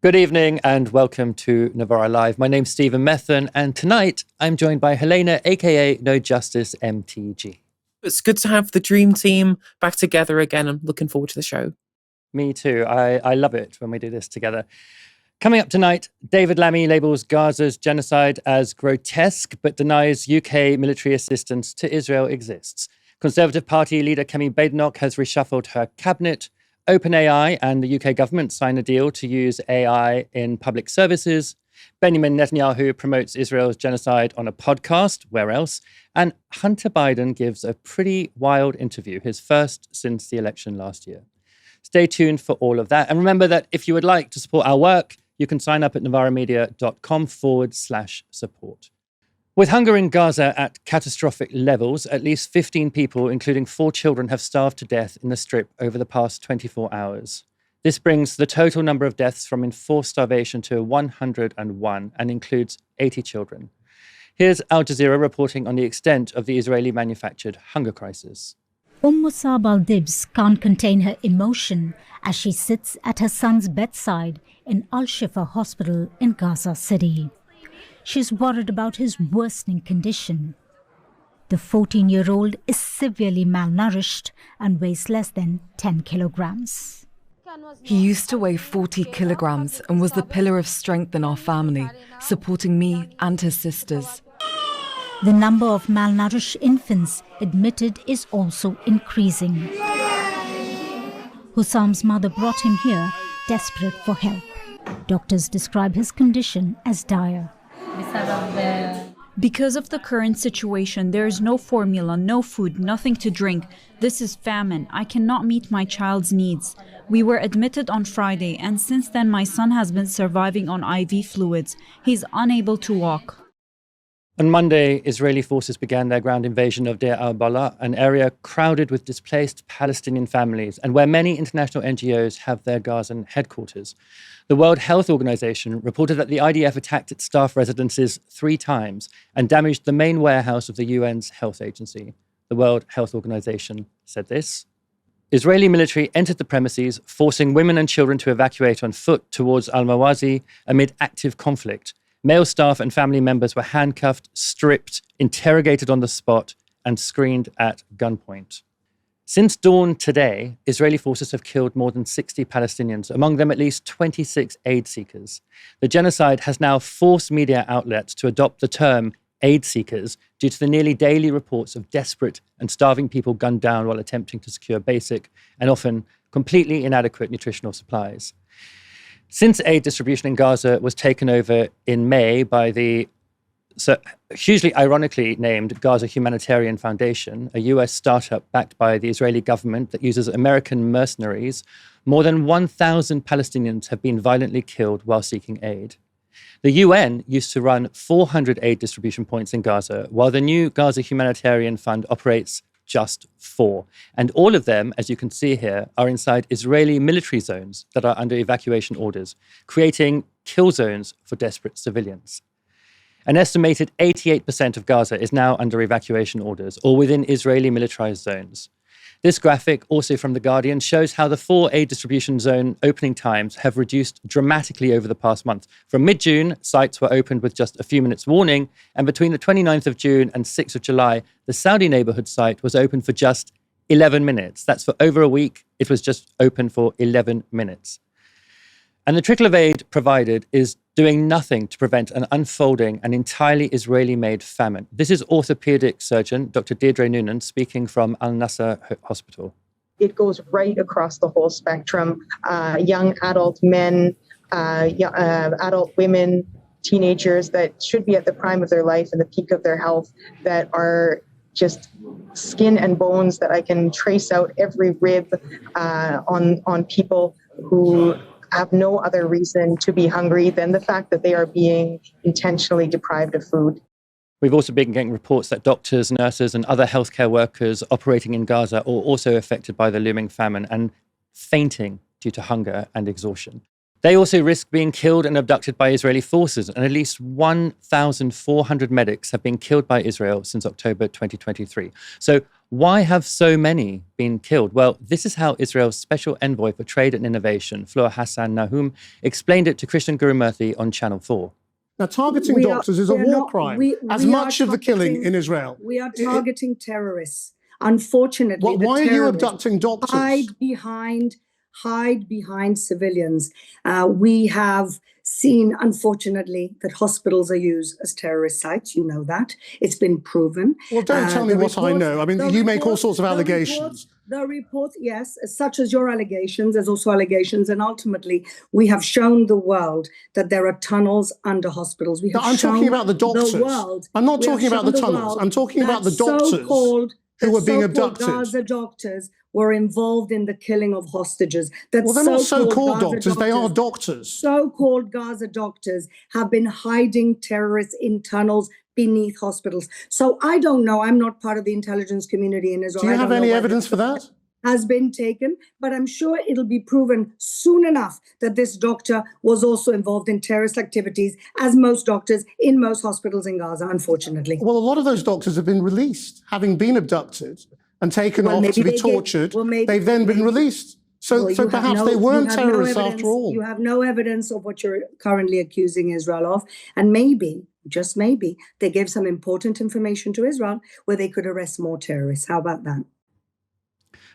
Good evening and welcome to Novara Live. My name's Stephen Methven, and tonight I'm joined by Helena, aka No Justice MTG. It's good to have the dream team back together again. I'm looking forward to the show. Me too. I love it when we do this together. Coming up tonight, David Lammy labels Gaza's genocide as grotesque, but denies UK military assistance to Israel exists. Conservative Party leader Kemi Badenoch has reshuffled her cabinet. OpenAI and the UK government sign a deal to use AI in public services. Benjamin Netanyahu promotes Israel's genocide on a podcast, where else? And Hunter Biden gives a pretty wild interview, his first since the election last year. Stay tuned for all of that. And remember that if you would like to support our work, you can sign up at novaramedia.com/support. With hunger in Gaza at catastrophic levels, at least 15 people, including 4 children, have starved to death in the Strip over the past 24 hours. This brings the total number of deaths from enforced starvation to 101 and includes 80 children. Here's Al Jazeera reporting on the extent of the Israeli-manufactured hunger crisis. Musab al-Dibs can't contain her emotion as she sits at her son's bedside in Al-Shifa Hospital in Gaza City. She's worried about his worsening condition. The 14-year-old is severely malnourished and weighs less than 10 kilograms. He used to weigh 40 kilograms and was the pillar of strength in our family, supporting me and his sisters. The number of malnourished infants admitted is also increasing. Hussam's mother brought him here, desperate for help. Doctors describe his condition as dire. Because of the current situation, there is no formula, no food, nothing to drink. This is famine. I cannot meet my child's needs. We were admitted on Friday, and since then my son has been surviving on IV fluids. He's unable to walk. On Monday, Israeli forces began their ground invasion of Deir al-Balah, an area crowded with displaced Palestinian families and where many international NGOs have their Gazan headquarters. The World Health Organization reported that the IDF attacked its staff residences 3 times and damaged the main warehouse of the UN's health agency. The World Health Organization said this: Israeli military entered the premises, forcing women and children to evacuate on foot towards Al-Mawazi amid active conflict. Male staff and family members were handcuffed, stripped, interrogated on the spot, and screened at gunpoint. Since dawn today, Israeli forces have killed more than 60 Palestinians, among them at least 26 aid seekers. The genocide has now forced media outlets to adopt the term aid seekers due to the nearly daily reports of desperate and starving people gunned down while attempting to secure basic and often completely inadequate nutritional supplies. Since aid distribution in Gaza was taken over in May by the hugely ironically named Gaza Humanitarian Foundation, a US startup backed by the Israeli government that uses American mercenaries, more than 1,000 Palestinians have been violently killed while seeking aid. The UN used to run 400 aid distribution points in Gaza, while the new Gaza Humanitarian Fund operates just 4. And all of them, as you can see here, are inside Israeli military zones that are under evacuation orders, creating kill zones for desperate civilians. An estimated 88% of Gaza is now under evacuation orders or within Israeli militarized zones. This graphic, also from The Guardian, shows how the 4 aid distribution zone opening times have reduced dramatically over the past month. From mid-June, sites were opened with just a few minutes warning, and between the 29th of June and 6th of July, the Saudi neighborhood site was open for just 11 minutes. That's for over a week. It was just open for 11 minutes. And the trickle of aid provided is doing nothing to prevent an unfolding and entirely Israeli-made famine. This is orthopedic surgeon Dr. Deirdre Noonan speaking from Al-Nasser Hospital. It goes right across the whole spectrum. Young adult men, adult women, teenagers that should be at the prime of their life and the peak of their health, that are just skin and bones, that I can trace out every rib on people who have no other reason to be hungry than the fact that they are being intentionally deprived of food. We've also been getting reports that doctors, nurses, and other healthcare workers operating in Gaza are also affected by the looming famine and fainting due to hunger and exhaustion. They also risk being killed and abducted by Israeli forces, and at least 1,400 medics have been killed by Israel since October 2023. So why have so many been killed? Well, this is how Israel's Special Envoy for Trade and Innovation, Fleur Hassan Nahum, explained it to Christian Gurumurthy on Channel 4. Now, targeting doctors is a war crime, as much of the killing in Israel. We are targeting terrorists. Unfortunately, why are you abducting doctors? Hide behind civilians. We have seen, unfortunately, that hospitals are used as terrorist sites. You know that. It's been proven. Well, don't tell me what I know. I mean, you make all sorts of allegations. The reports, yes, such as your allegations, there's also allegations. And ultimately, we have shown the world that there are tunnels under hospitals. I'm talking about the doctors. I'm not talking about the tunnels. I'm talking about the doctors who were being abducted. Gaza doctors were involved in the killing of hostages. Well, they're not so-called doctors. They are doctors. So-called Gaza doctors have been hiding terrorists in tunnels beneath hospitals. So I don't know. I'm not part of the intelligence community in Israel. Do you have any evidence for that? Has been taken, but I'm sure it'll be proven soon enough that this doctor was also involved in terrorist activities, as most doctors in most hospitals in Gaza, unfortunately. Well, a lot of those doctors have been released, having been abducted and taken off to be tortured. They've then been released. So perhaps they weren't terrorists after all. You have no evidence of what you're currently accusing Israel of. And maybe, just maybe, they gave some important information to Israel where they could arrest more terrorists. How about that?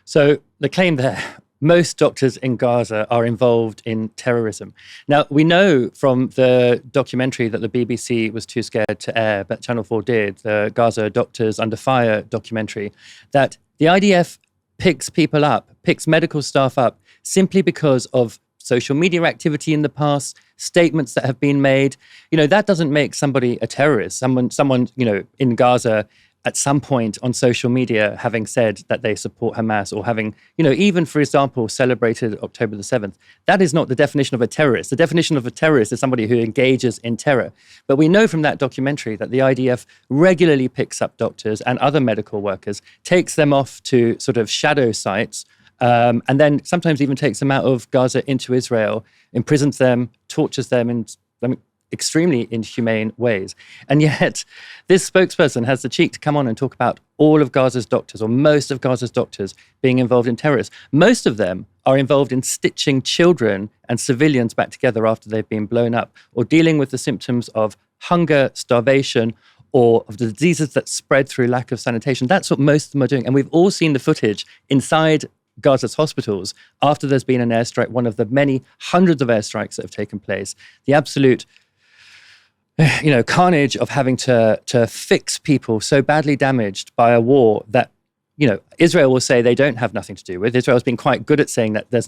So the claim there, most doctors in Gaza are involved in terrorism. Now, we know from the documentary that the BBC was too scared to air, but Channel 4 did, the Gaza Doctors Under Fire documentary, that the IDF picks people up, picks medical staff up, simply because of social media activity in the past, statements that have been made. You know, that doesn't make somebody a terrorist. Someone, you know, in Gaza at some point on social media having said that they support Hamas or having, you know, even, for example, celebrated October the 7th. That is not the definition of a terrorist. The definition of a terrorist is somebody who engages in terror. But we know from that documentary that the IDF regularly picks up doctors and other medical workers, takes them off to sort of shadow sites, and then sometimes even takes them out of Gaza into Israel, imprisons them, tortures them in extremely inhumane ways. And yet this spokesperson has the cheek to come on and talk about all of Gaza's doctors, or most of Gaza's doctors, being involved in terrorism. Most of them are involved in stitching children and civilians back together after they've been blown up, or dealing with the symptoms of hunger, starvation, or of the diseases that spread through lack of sanitation. That's what most of them are doing. And we've all seen the footage inside Gaza's hospitals after there's been an airstrike, one of the many hundreds of airstrikes that have taken place. The absolute carnage of having to fix people so badly damaged by a war that, Israel will say they don't have nothing to do with. Israel's been quite good at saying that there's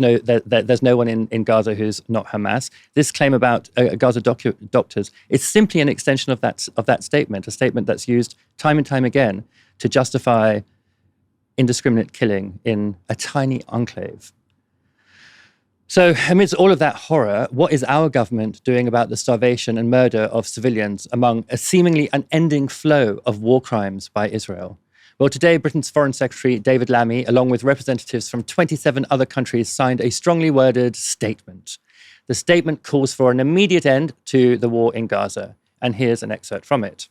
no one in Gaza who's not Hamas. This claim about Gaza doctors is simply an extension of that statement, a statement that's used time and time again to justify indiscriminate killing in a tiny enclave. So amidst all of that horror, what is our government doing about the starvation and murder of civilians among a seemingly unending flow of war crimes by Israel? Well, today, Britain's Foreign Secretary, David Lammy, along with representatives from 27 other countries, signed a strongly worded statement. The statement calls for an immediate end to the war in Gaza. And here's an excerpt from it.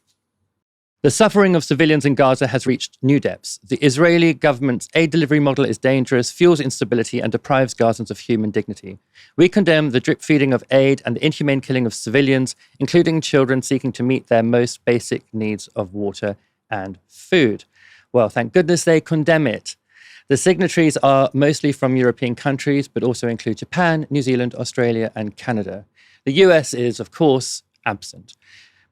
The suffering of civilians in Gaza has reached new depths. The Israeli government's aid delivery model is dangerous, fuels instability, and deprives Gazans of human dignity. We condemn the drip feeding of aid and the inhumane killing of civilians, including children seeking to meet their most basic needs of water and food. Well, thank goodness they condemn it. The signatories are mostly from European countries, but also include Japan, New Zealand, Australia, and Canada. The US is, of course, absent.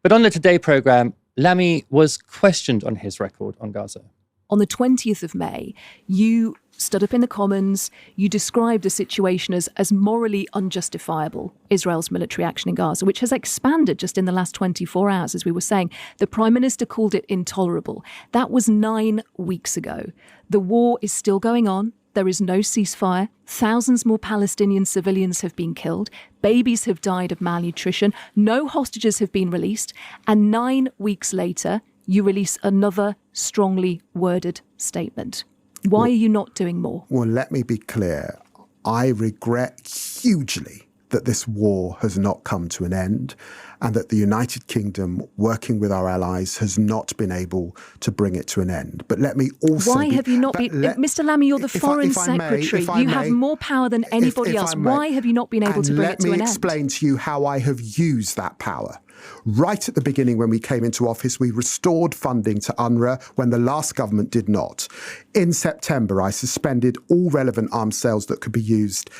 But on the Today programme, Lammy was questioned on his record on Gaza. On the 20th of May, you stood up in the Commons, you described the situation as morally unjustifiable, Israel's military action in Gaza, which has expanded just in the last 24 hours, as we were saying. The Prime Minister called it intolerable. That was 9 weeks ago. The war is still going on. There is no ceasefire. Thousands more Palestinian civilians have been killed. Babies have died of malnutrition. No hostages have been released. And 9 weeks later, you release another strongly worded statement. Why are you not doing more? Well, let me be clear. I regret hugely that this war has not come to an end and that the United Kingdom, working with our allies, has not been able to bring it to an end. But let me also... Why have you not been... Mr. Lammy, you're the Foreign Secretary. You have more power than anybody else. Why have you not been able to bring it to an end? Let me explain to you how I have used that power. Right at the beginning, when we came into office, we restored funding to UNRWA when the last government did not. In September, I suspended all relevant arms sales that could be used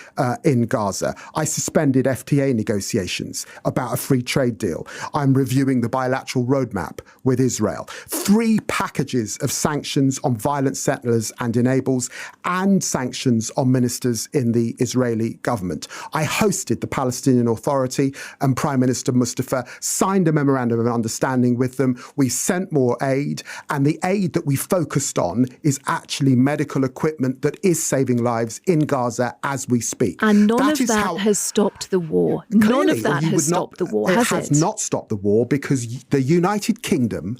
in Gaza. I suspended FTA negotiations about a free trade deal. I'm reviewing the bilateral roadmap with Israel. 3 packages of sanctions on violent settlers and enables, and sanctions on ministers in the Israeli government. I hosted the Palestinian Authority, and Prime Minister Mustafa signed a memorandum of understanding with them. We sent more aid, and the aid that we focused on is actually medical equipment that is saving lives in Gaza as we speak. And none of that has stopped the war. None of that has stopped the war, has it? It has not stopped the war because the United Kingdom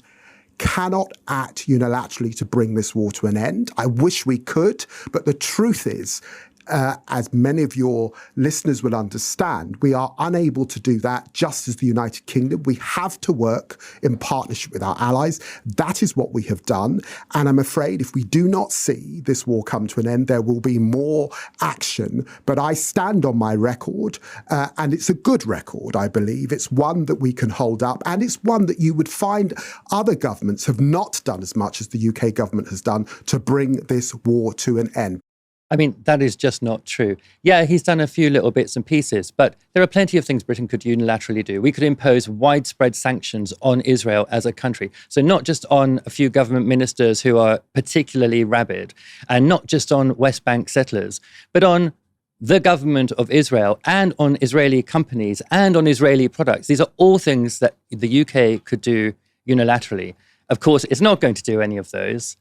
cannot act unilaterally to bring this war to an end. I wish we could, but the truth is, as many of your listeners will understand, we are unable to do that just as the United Kingdom. We have to work in partnership with our allies. That is what we have done. And I'm afraid if we do not see this war come to an end, there will be more action. But I stand on my record, and it's a good record, I believe. It's one that we can hold up, and it's one that you would find other governments have not done as much as the UK government has done to bring this war to an end. I mean, that is just not true. Yeah, he's done a few little bits and pieces, but there are plenty of things Britain could unilaterally do. We could impose widespread sanctions on Israel as a country. So not just on a few government ministers who are particularly rabid, and not just on West Bank settlers, but on the government of Israel and on Israeli companies and on Israeli products. These are all things that the UK could do unilaterally. Of course, it's not going to do any of those.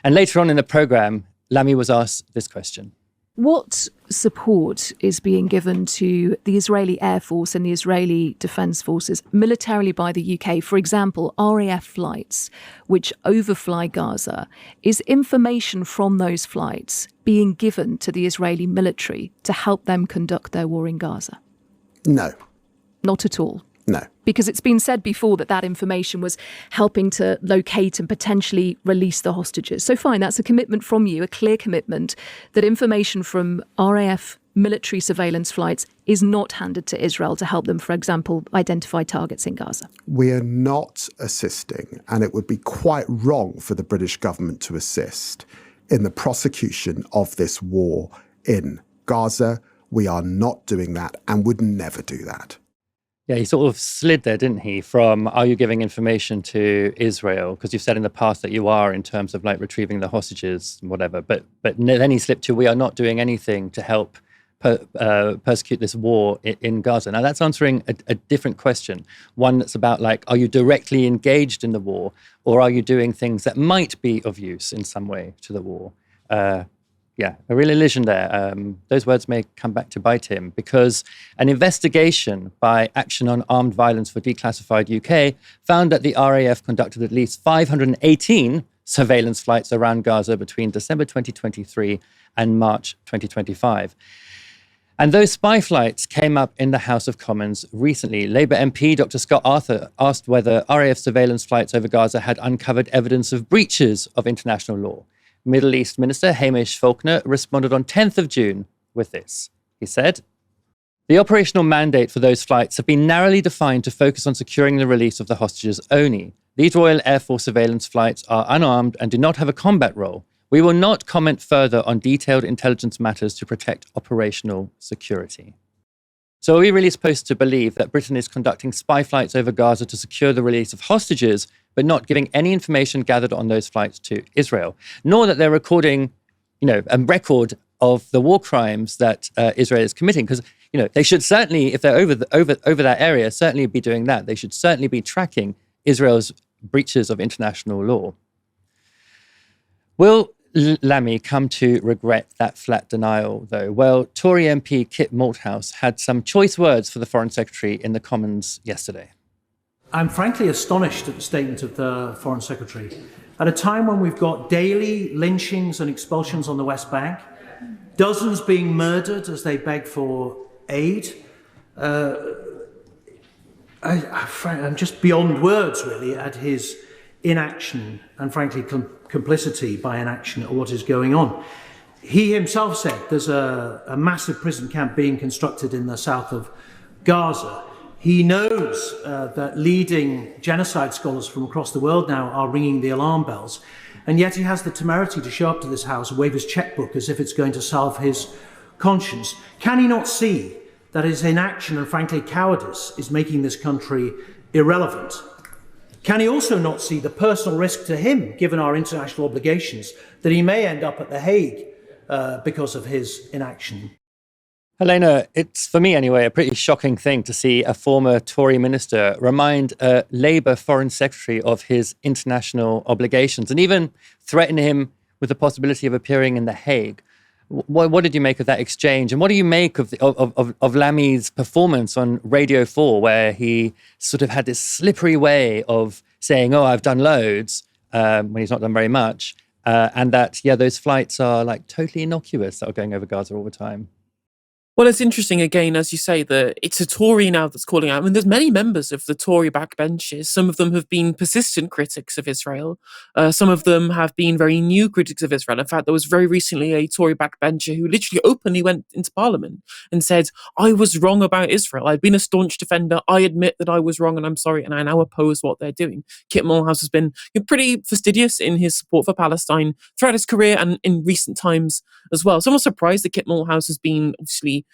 And later on in the programme, Lammy was asked this question. What support is being given to the Israeli Air Force and the Israeli Defence Forces militarily by the UK? For example, RAF flights which overfly Gaza. Is information from those flights being given to the Israeli military to help them conduct their war in Gaza? No. Not at all? No. Because it's been said before that that information was helping to locate and potentially release the hostages. So fine, that's a commitment from you, a clear commitment that information from RAF military surveillance flights is not handed to Israel to help them, for example, identify targets in Gaza. We are not assisting, and it would be quite wrong for the British government to assist in the prosecution of this war in Gaza. We are not doing that and would never do that. Yeah, he sort of slid there, didn't he, from are you giving information to Israel? Because you've said in the past that you are in terms of like retrieving the hostages and whatever. But then he slipped to we are not doing anything to help persecute this war in Gaza. Now, that's answering a different question. One that's about like, are you directly engaged in the war or are you doing things that might be of use in some way to the war? Yeah, a real illusion there. Those words may come back to bite him because an investigation by Action on Armed Violence for Declassified UK found that the RAF conducted at least 518 surveillance flights around Gaza between December 2023 and March 2025. And those spy flights came up in the House of Commons recently. Labour MP Dr. Scott Arthur asked whether RAF surveillance flights over Gaza had uncovered evidence of breaches of international law. Middle East Minister Hamish Faulkner responded on 10th of June with this. He said, the operational mandate for those flights have been narrowly defined to focus on securing the release of the hostages only. These Royal Air Force surveillance flights are unarmed and do not have a combat role. We will not comment further on detailed intelligence matters to protect operational security. So are we really supposed to believe that Britain is conducting spy flights over Gaza to secure the release of hostages, but not giving any information gathered on those flights to Israel, nor that they're recording, a record of the war crimes that Israel is committing? Because, they should certainly, if they're over that area, certainly be doing that. They should certainly be tracking Israel's breaches of international law. Will Lammy come to regret that flat denial, though? Well, Tory MP Kit Malthouse had some choice words for the Foreign Secretary in the Commons yesterday. I'm frankly astonished at the statement of the Foreign Secretary. At a time when we've got daily lynchings and expulsions on the West Bank, dozens being murdered as they beg for aid, I'm just beyond words, really, at his inaction and, frankly, complicity by inaction at what is going on. He himself said there's a massive prison camp being constructed in the south of Gaza. He knows that leading genocide scholars from across the world now are ringing the alarm bells, and yet he has the temerity to show up to this house and wave his checkbook as if it's going to salve his conscience. Can he not see that his inaction and, frankly, cowardice is making this country irrelevant? Can he also not see the personal risk to him, given our international obligations, that he may end up at The Hague because of his inaction? Helena, it's, for me anyway, a pretty shocking thing to see a former Tory minister remind a Labour foreign secretary of his international obligations and even threaten him with the possibility of appearing in The Hague. What did you make of that exchange? And what do you make of Lammy's performance on Radio 4, where he sort of had this slippery way of saying, oh, I've done loads, when he's not done very much, and that, yeah, those flights are like totally innocuous that are going over Gaza all the time? Well, it's interesting, again, as you say, that it's a Tory now that's calling out. I mean, there's many members of the Tory backbenches. Some of them have been persistent critics of Israel. Some of them have been very new critics of Israel. In fact, there was very recently a Tory backbencher who literally openly went into Parliament and said, I was wrong about Israel. I've been a staunch defender. I admit that I was wrong and I'm sorry, and I now oppose what they're doing. Kit Mulhouse has been pretty fastidious in his support for Palestine throughout his career and in recent times as well. So I'm not surprised that Kit Mulhouse has been obviously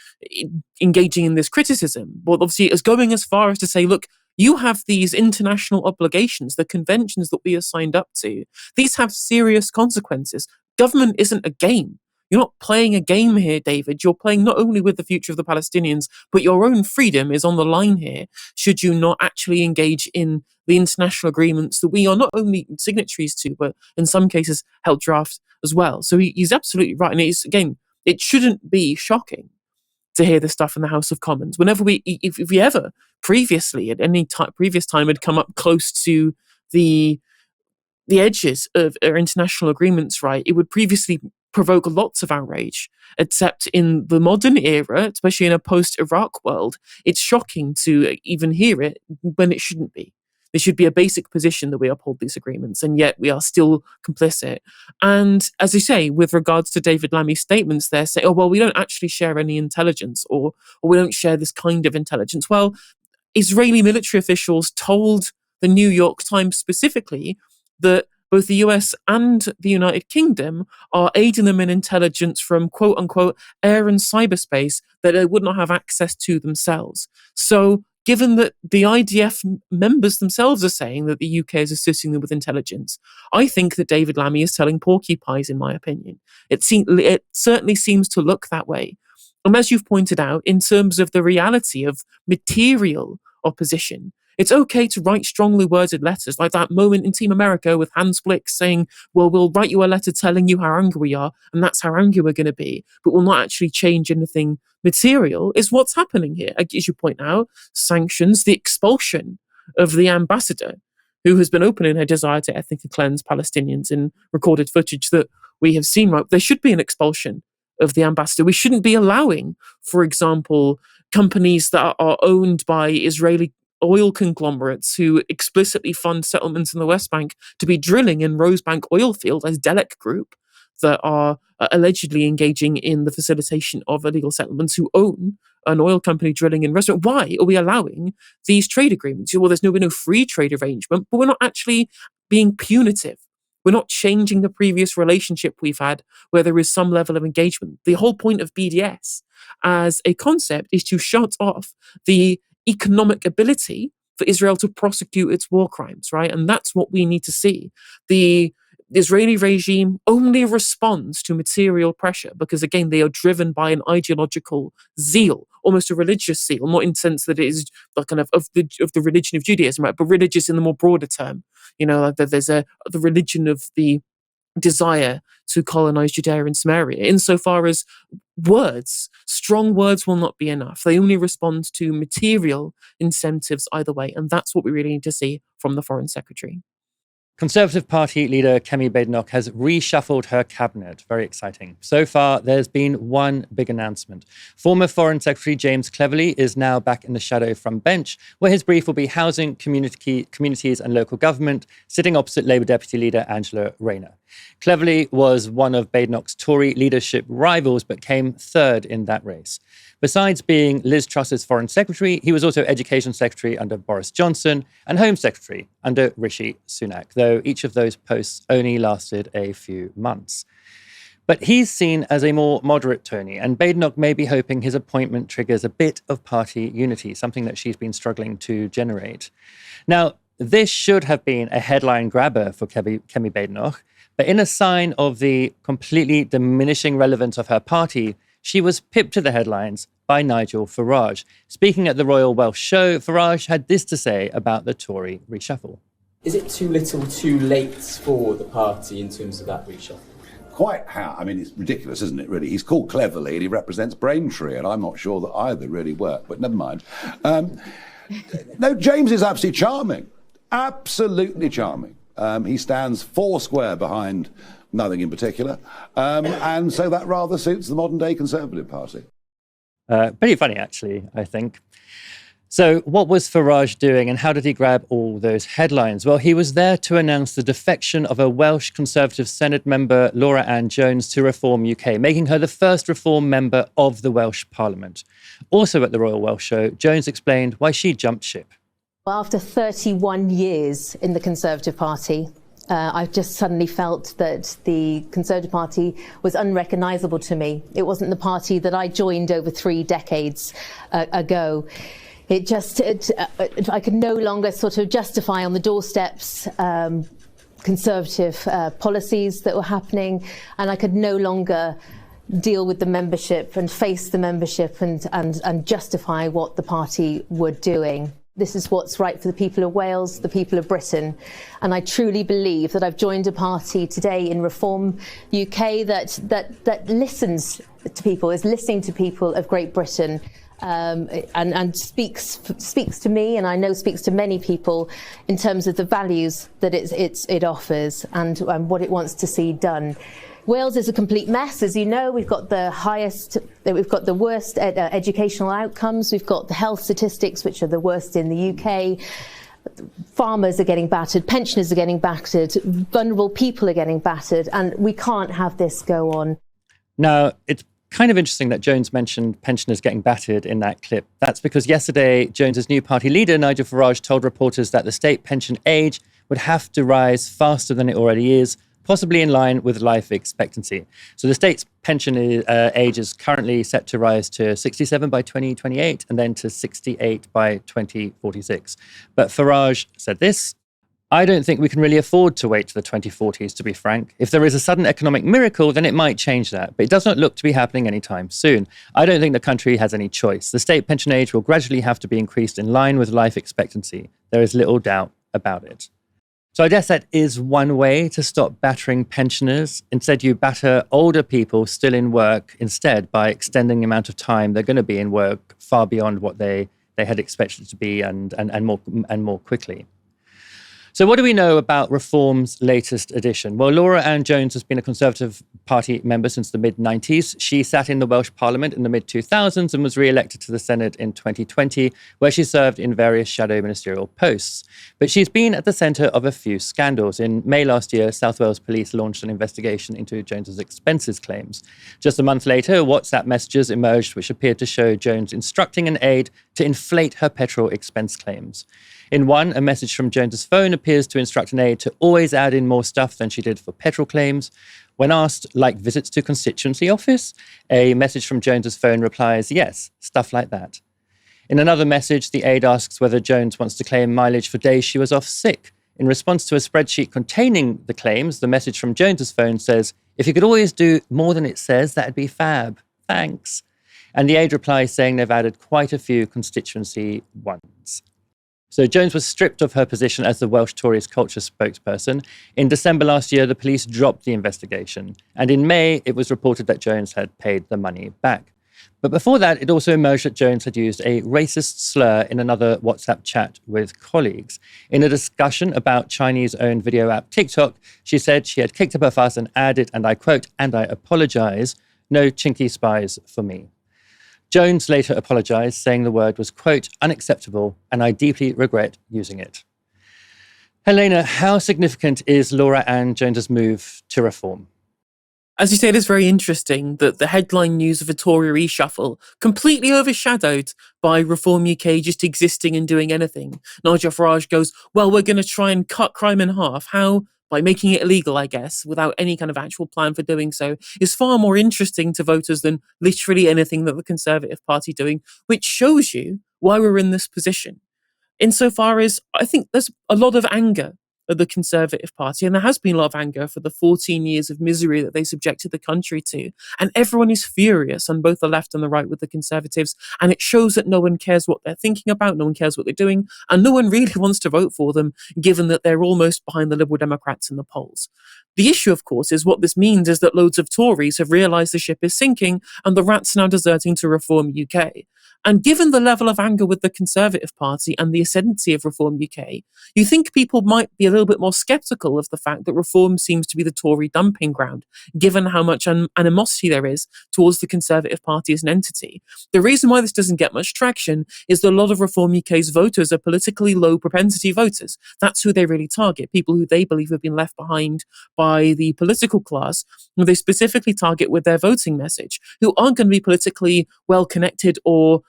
engaging in this criticism, but obviously is going as far as to say, look, you have these international obligations, the conventions that we are signed up to. These have serious consequences. Government isn't a game. You're not playing a game here, David. You're playing not only with the future of the Palestinians, but your own freedom is on the line here, should you not actually engage in the international agreements that we are not only signatories to, but in some cases help draft as well. So he's absolutely right. And it's, again, it shouldn't be shocking to hear this stuff in the House of Commons. Whenever if we ever previously, at any previous time, had come up close to the edges of our international agreements, right, it would previously provoke lots of outrage. Except in the modern era, especially in a post-Iraq world, it's shocking to even hear it when it shouldn't be. There should be a basic position that we uphold these agreements, and yet we are still complicit. And as you say, with regards to David Lammy's statements, they're saying, oh, well, we don't actually share any intelligence, or we don't share this kind of intelligence. Well, Israeli military officials told the New York Times specifically that both the US and the United Kingdom are aiding them in intelligence from quote unquote air and cyberspace that they would not have access to themselves. So given that the IDF members themselves are saying that the UK is assisting them with intelligence, I think that David Lammy is telling porcupines, in my opinion. It certainly seems to look that way. And as you've pointed out, in terms of the reality of material opposition, it's okay to write strongly worded letters, like that moment in Team America with Hans Blix saying, well, we'll write you a letter telling you how angry we are, and that's how angry we're going to be, but we'll not actually change anything material, is what's happening here. As you point out, sanctions, the expulsion of the ambassador, who has been open in her desire to ethnically cleanse Palestinians in recorded footage that we have seen. Right, there should be an expulsion of the ambassador. We shouldn't be allowing, for example, companies that are owned by Israeli oil conglomerates who explicitly fund settlements in the West Bank to be drilling in Rosebank oil field as Delek Group that are allegedly engaging in the facilitation of illegal settlements, who own an oil company drilling in Rosebank. Why are we allowing these trade agreements? Well, there's no free trade arrangement, but we're not actually being punitive. We're not changing the previous relationship we've had where there is some level of engagement. The whole point of BDS as a concept is to shut off the economic ability for Israel to prosecute its war crimes, right? And that's what we need to see. The Israeli regime only responds to material pressure because, again, they are driven by an ideological zeal, almost a religious zeal, not in the sense that it is the kind of the religion of Judaism, right? But religious in the more broader term. You know, like there's the religion of the desire to colonize Judea and Samaria, insofar as strong words will not be enough. They only respond to material incentives either way. And that's what we really need to see from the Foreign Secretary. Conservative Party leader Kemi Badenoch has reshuffled her cabinet. Very exciting. So far, there's been one big announcement. Former Foreign Secretary James Cleverly is now back in the shadow front bench, where his brief will be housing, communities and local government, sitting opposite Labour Deputy Leader Angela Rayner. Cleverly was one of Badenoch's Tory leadership rivals, but came third in that race. Besides being Liz Truss's Foreign Secretary, he was also Education Secretary under Boris Johnson and Home Secretary under Rishi Sunak, though each of those posts only lasted a few months. But he's seen as a more moderate Tory, and Badenoch may be hoping his appointment triggers a bit of party unity, something that she's been struggling to generate. Now, this should have been a headline grabber for Kemi Badenoch, but in a sign of the completely diminishing relevance of her party, she was pipped to the headlines by Nigel Farage. Speaking at the Royal Welsh Show, Farage had this to say about the Tory reshuffle. Is it too little, too late for the party in terms of that reshuffle? Quite how? I mean, it's ridiculous, isn't it, really? He's called Cleverly and he represents Braintree, and I'm not sure that either really work, but never mind. No, James is absolutely charming. Absolutely charming. He stands foursquare behind nothing in particular, and so that rather suits the modern-day Conservative Party. Pretty funny, actually, I think. So what was Farage doing and how did he grab all those headlines? Well, he was there to announce the defection of a Welsh Conservative Senate member, Laura Ann Jones, to Reform UK, making her the first Reform member of the Welsh Parliament. Also at the Royal Welsh Show, Jones explained why she jumped ship. Well, after 31 years in the Conservative Party, I've just suddenly felt that the Conservative Party was unrecognisable to me. It wasn't the party that I joined over 3 decades ago. I could no longer sort of justify on the doorsteps Conservative policies that were happening, and I could no longer deal with the membership and face the membership and justify what the party were doing. This is what's right for the people of Wales, the people of Britain. And I truly believe that I've joined a party today in Reform UK that listens to people, is listening to people of Great Britain, and speaks to me, and I know speaks to many people in terms of the values that it offers and what it wants to see done. Wales is a complete mess, as you know. We've got the worst educational outcomes. We've got the health statistics, which are the worst in the UK. Farmers are getting battered, pensioners are getting battered, vulnerable people are getting battered, and we can't have this go on. Now, it's kind of interesting that Jones mentioned pensioners getting battered in that clip. That's because yesterday, Jones's new party leader, Nigel Farage, told reporters that the state pension age would have to rise faster than it already is, possibly in line with life expectancy. So the state's pension age is currently set to rise to 67 by 2028 and then to 68 by 2046. But Farage said this: I don't think we can really afford to wait to the 2040s, to be frank. If there is a sudden economic miracle, then it might change that. But it does not look to be happening anytime soon. I don't think the country has any choice. The state pension age will gradually have to be increased in line with life expectancy. There is little doubt about it. So I guess that is one way to stop battering pensioners. Instead, you batter older people still in work instead by extending the amount of time they're going to be in work far beyond what they had expected to be and more quickly. So what do we know about Reform's latest edition? Well, Laura Ann Jones has been a Conservative Party member since the mid-90s. She sat in the Welsh Parliament in the mid-2000s and was re-elected to the Senate in 2020, where she served in various shadow ministerial posts. But she's been at the centre of a few scandals. In May last year, South Wales Police launched an investigation into Jones's expenses claims. Just a month later, WhatsApp messages emerged which appeared to show Jones instructing an aide to inflate her petrol expense claims. In one, a message from Jones's phone appears to instruct an aide to always add in more stuff than she did for petrol claims. When asked, like visits to constituency office, a message from Jones's phone replies, yes, stuff like that. In another message, the aide asks whether Jones wants to claim mileage for days she was off sick. In response to a spreadsheet containing the claims, the message from Jones's phone says, if you could always do more than it says, that'd be fab. Thanks. And the aide replies saying they've added quite a few constituency ones. So Jones was stripped of her position as the Welsh Tories culture spokesperson. In December last year, the police dropped the investigation. And in May, it was reported that Jones had paid the money back. But before that, it also emerged that Jones had used a racist slur in another WhatsApp chat with colleagues. In a discussion about Chinese-owned video app TikTok, she said she had kicked up a fuss and added, and I quote, "And I apologize, no chinky spies for me." Jones later apologized, saying the word was, quote, "unacceptable, and I deeply regret using it." Helena, how significant is Laura Ann Jones's move to reform? As you say, it is very interesting that the headline news of a Tory reshuffle completely overshadowed by Reform UK just existing and doing anything. Nigel Farage goes, well, we're going to try and cut crime in half. How? By making it illegal, I guess, without any kind of actual plan for doing so, is far more interesting to voters than literally anything that the Conservative Party doing, which shows you why we're in this position. Insofar as I think there's a lot of anger at the Conservative Party, and there has been a lot of anger for the 14 years of misery that they subjected the country to. And everyone is furious on both the left and the right with the Conservatives. And it shows that no one cares what they're thinking about, no one cares what they're doing, and no one really wants to vote for them, given that they're almost behind the Liberal Democrats in the polls. The issue, of course, is what this means is that loads of Tories have realised the ship is sinking and the rat's now deserting to Reform UK. And given the level of anger with the Conservative Party and the ascendancy of Reform UK, you think people might be a little bit more sceptical of the fact that Reform seems to be the Tory dumping ground, given how much animosity there is towards the Conservative Party as an entity. The reason why this doesn't get much traction is that a lot of Reform UK's voters are politically low propensity voters. That's who they really target, people who they believe have been left behind by the political class, who they specifically target with their voting message, who aren't going to be politically well connected or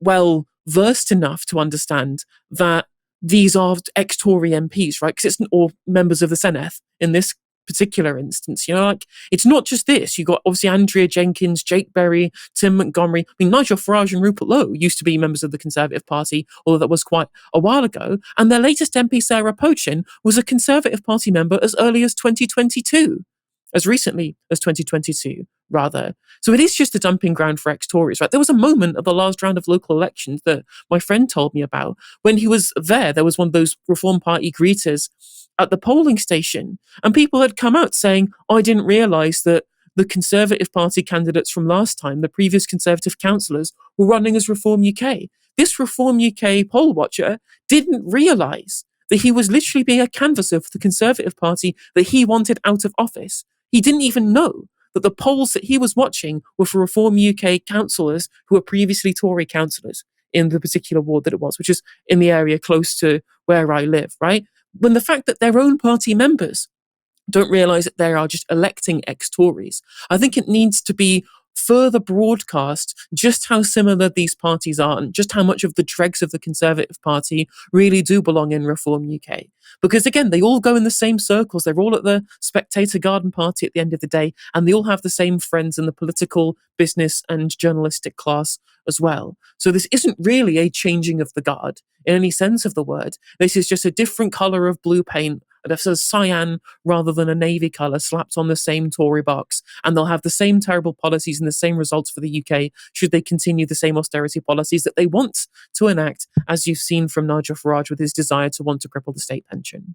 well versed enough to understand that these are ex-Tory MPs, right? Because it's or members of the Senedd in this particular instance. You know, like it's not just this. You got obviously Andrea Jenkins, Jake Berry, Tim Montgomery. I mean, Nigel Farage and Rupert Lowe used to be members of the Conservative Party, although that was quite a while ago. And their latest MP, Sarah Pochin, was a Conservative Party member as early as 2022. As recently as 2022, rather. So it is just a dumping ground for ex-Tories, right? There was a moment at the last round of local elections that my friend told me about. When he was there was one of those Reform Party greeters at the polling station, and people had come out saying, I didn't realise that the Conservative Party candidates from last time, the previous Conservative councillors, were running as Reform UK. This Reform UK poll watcher didn't realise that he was literally being a canvasser for the Conservative Party that he wanted out of office. He didn't even know that the polls that he was watching were for Reform UK councillors who were previously Tory councillors in the particular ward that it was, which is in the area close to where I live, right? When the fact that their own party members don't realise that they are just electing ex-Tories, I think it needs to be further broadcast just how similar these parties are and just how much of the dregs of the Conservative Party really do belong in Reform UK. Because again, they all go in the same circles. They're all at the Spectator Garden Party at the end of the day, and they all have the same friends in the political, business and journalistic class as well. So this isn't really a changing of the guard in any sense of the word. This is just a different colour of blue paint, a sort of cyan rather than a navy colour slapped on the same Tory box, and they'll have the same terrible policies and the same results for the UK should they continue the same austerity policies that they want to enact, as you've seen from Nigel Farage with his desire to want to cripple the state pension.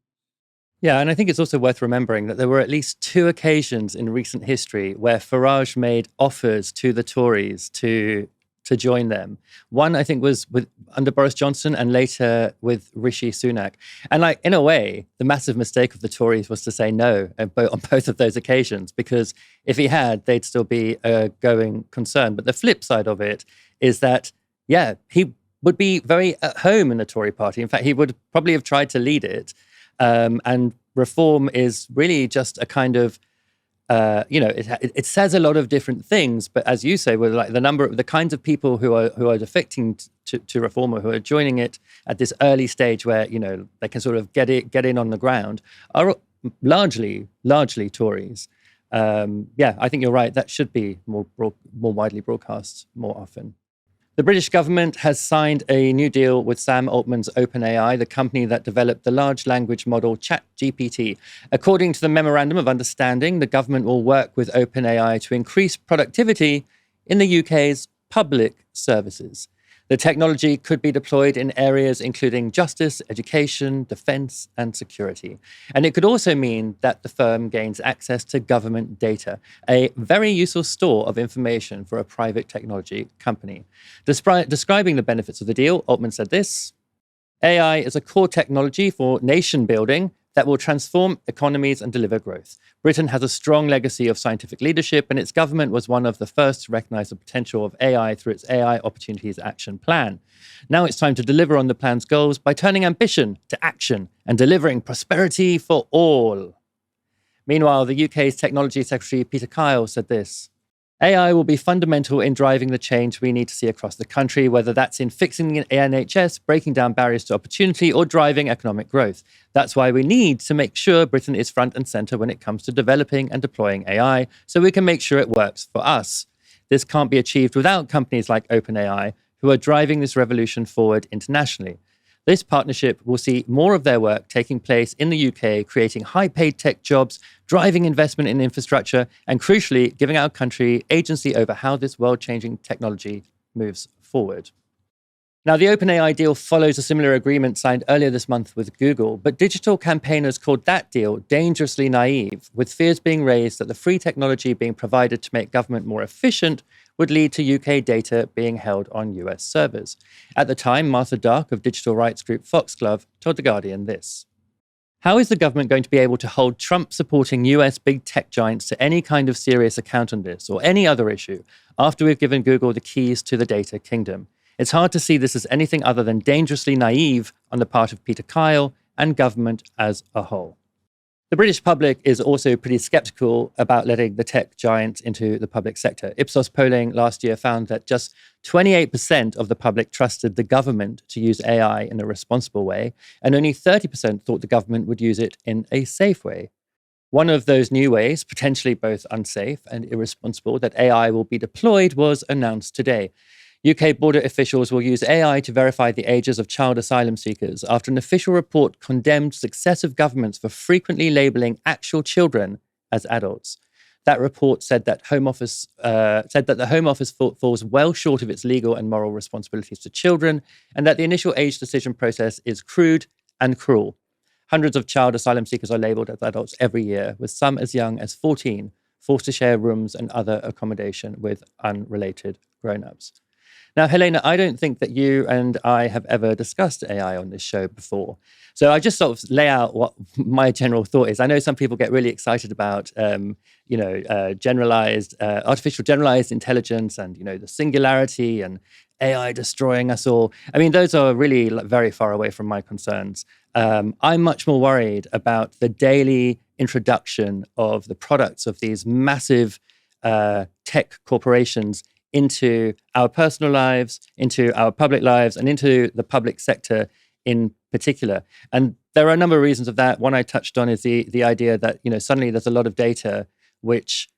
Yeah, and I think it's also worth remembering that there were at least 2 occasions in recent history where Farage made offers to the Tories to join them. One, I think, was under Boris Johnson and later with Rishi Sunak. And like, in a way, the massive mistake of the Tories was to say no on both of those occasions, because if he had, they'd still be a going concern. But the flip side of it is that, yeah, he would be very at home in the Tory party. In fact, he would probably have tried to lead it. And reform is really just a kind of, it says a lot of different things, but as you say, with like the kinds of people who are defecting to reform or who are joining it at this early stage where they can sort of get in on the ground are largely Tories. I think you're right. That should be more widely broadcast more often. The British government has signed a new deal with Sam Altman's OpenAI, the company that developed the large language model ChatGPT. According to the Memorandum of Understanding, the government will work with OpenAI to increase productivity in the UK's public services. The technology could be deployed in areas including justice, education, defense, and security. And it could also mean that the firm gains access to government data, a very useful store of information for a private technology company. Describing the benefits of the deal, Altman said this: AI is a core technology for nation building that will transform economies and deliver growth. Britain has a strong legacy of scientific leadership, and its government was one of the first to recognize the potential of AI through its AI Opportunities Action Plan. Now it's time to deliver on the plan's goals by turning ambition to action and delivering prosperity for all. Meanwhile, the UK's Technology Secretary Peter Kyle said this: AI will be fundamental in driving the change we need to see across the country, whether that's in fixing the NHS, breaking down barriers to opportunity, or driving economic growth. That's why we need to make sure Britain is front and centre when it comes to developing and deploying AI, so we can make sure it works for us. This can't be achieved without companies like OpenAI, who are driving this revolution forward internationally. This partnership will see more of their work taking place in the UK, creating high-paid tech jobs, driving investment in infrastructure, and crucially, giving our country agency over how this world-changing technology moves forward. Now, the OpenAI deal follows a similar agreement signed earlier this month with Google, but digital campaigners called that deal dangerously naive, with fears being raised that the free technology being provided to make government more efficient would lead to UK data being held on US servers. At the time, Martha Dark of digital rights group Foxglove told The Guardian this: "How is the government going to be able to hold Trump-supporting US big tech giants to any kind of serious account on this or any other issue after we've given Google the keys to the data kingdom? It's hard to see this as anything other than dangerously naive on the part of Peter Kyle and government as a whole." The British public is also pretty skeptical about letting the tech giants into the public sector. Ipsos polling last year found that just 28% of the public trusted the government to use AI in a responsible way, and only 30% thought the government would use it in a safe way. One of those new ways, potentially both unsafe and irresponsible, that AI will be deployed was announced today. UK border officials will use AI to verify the ages of child asylum seekers after an official report condemned successive governments for frequently labelling actual children as adults. That report said that the Home Office falls well short of its legal and moral responsibilities to children, and that the initial age decision process is crude and cruel. Hundreds of child asylum seekers are labelled as adults every year, with some as young as 14, forced to share rooms and other accommodation with unrelated grown-ups. Now, Helena, I don't think that you and I have ever discussed AI on this show before. So I just sort of lay out what my general thought is. I know some people get really excited about, artificial generalized intelligence and, the singularity and AI destroying us all. I mean, those are really very far away from my concerns. I'm much more worried about the daily introduction of the products of these massive tech corporations into our personal lives, into our public lives, and into the public sector in particular. And there are a number of reasons of that. One I touched on is the idea that, suddenly there's a lot of data which,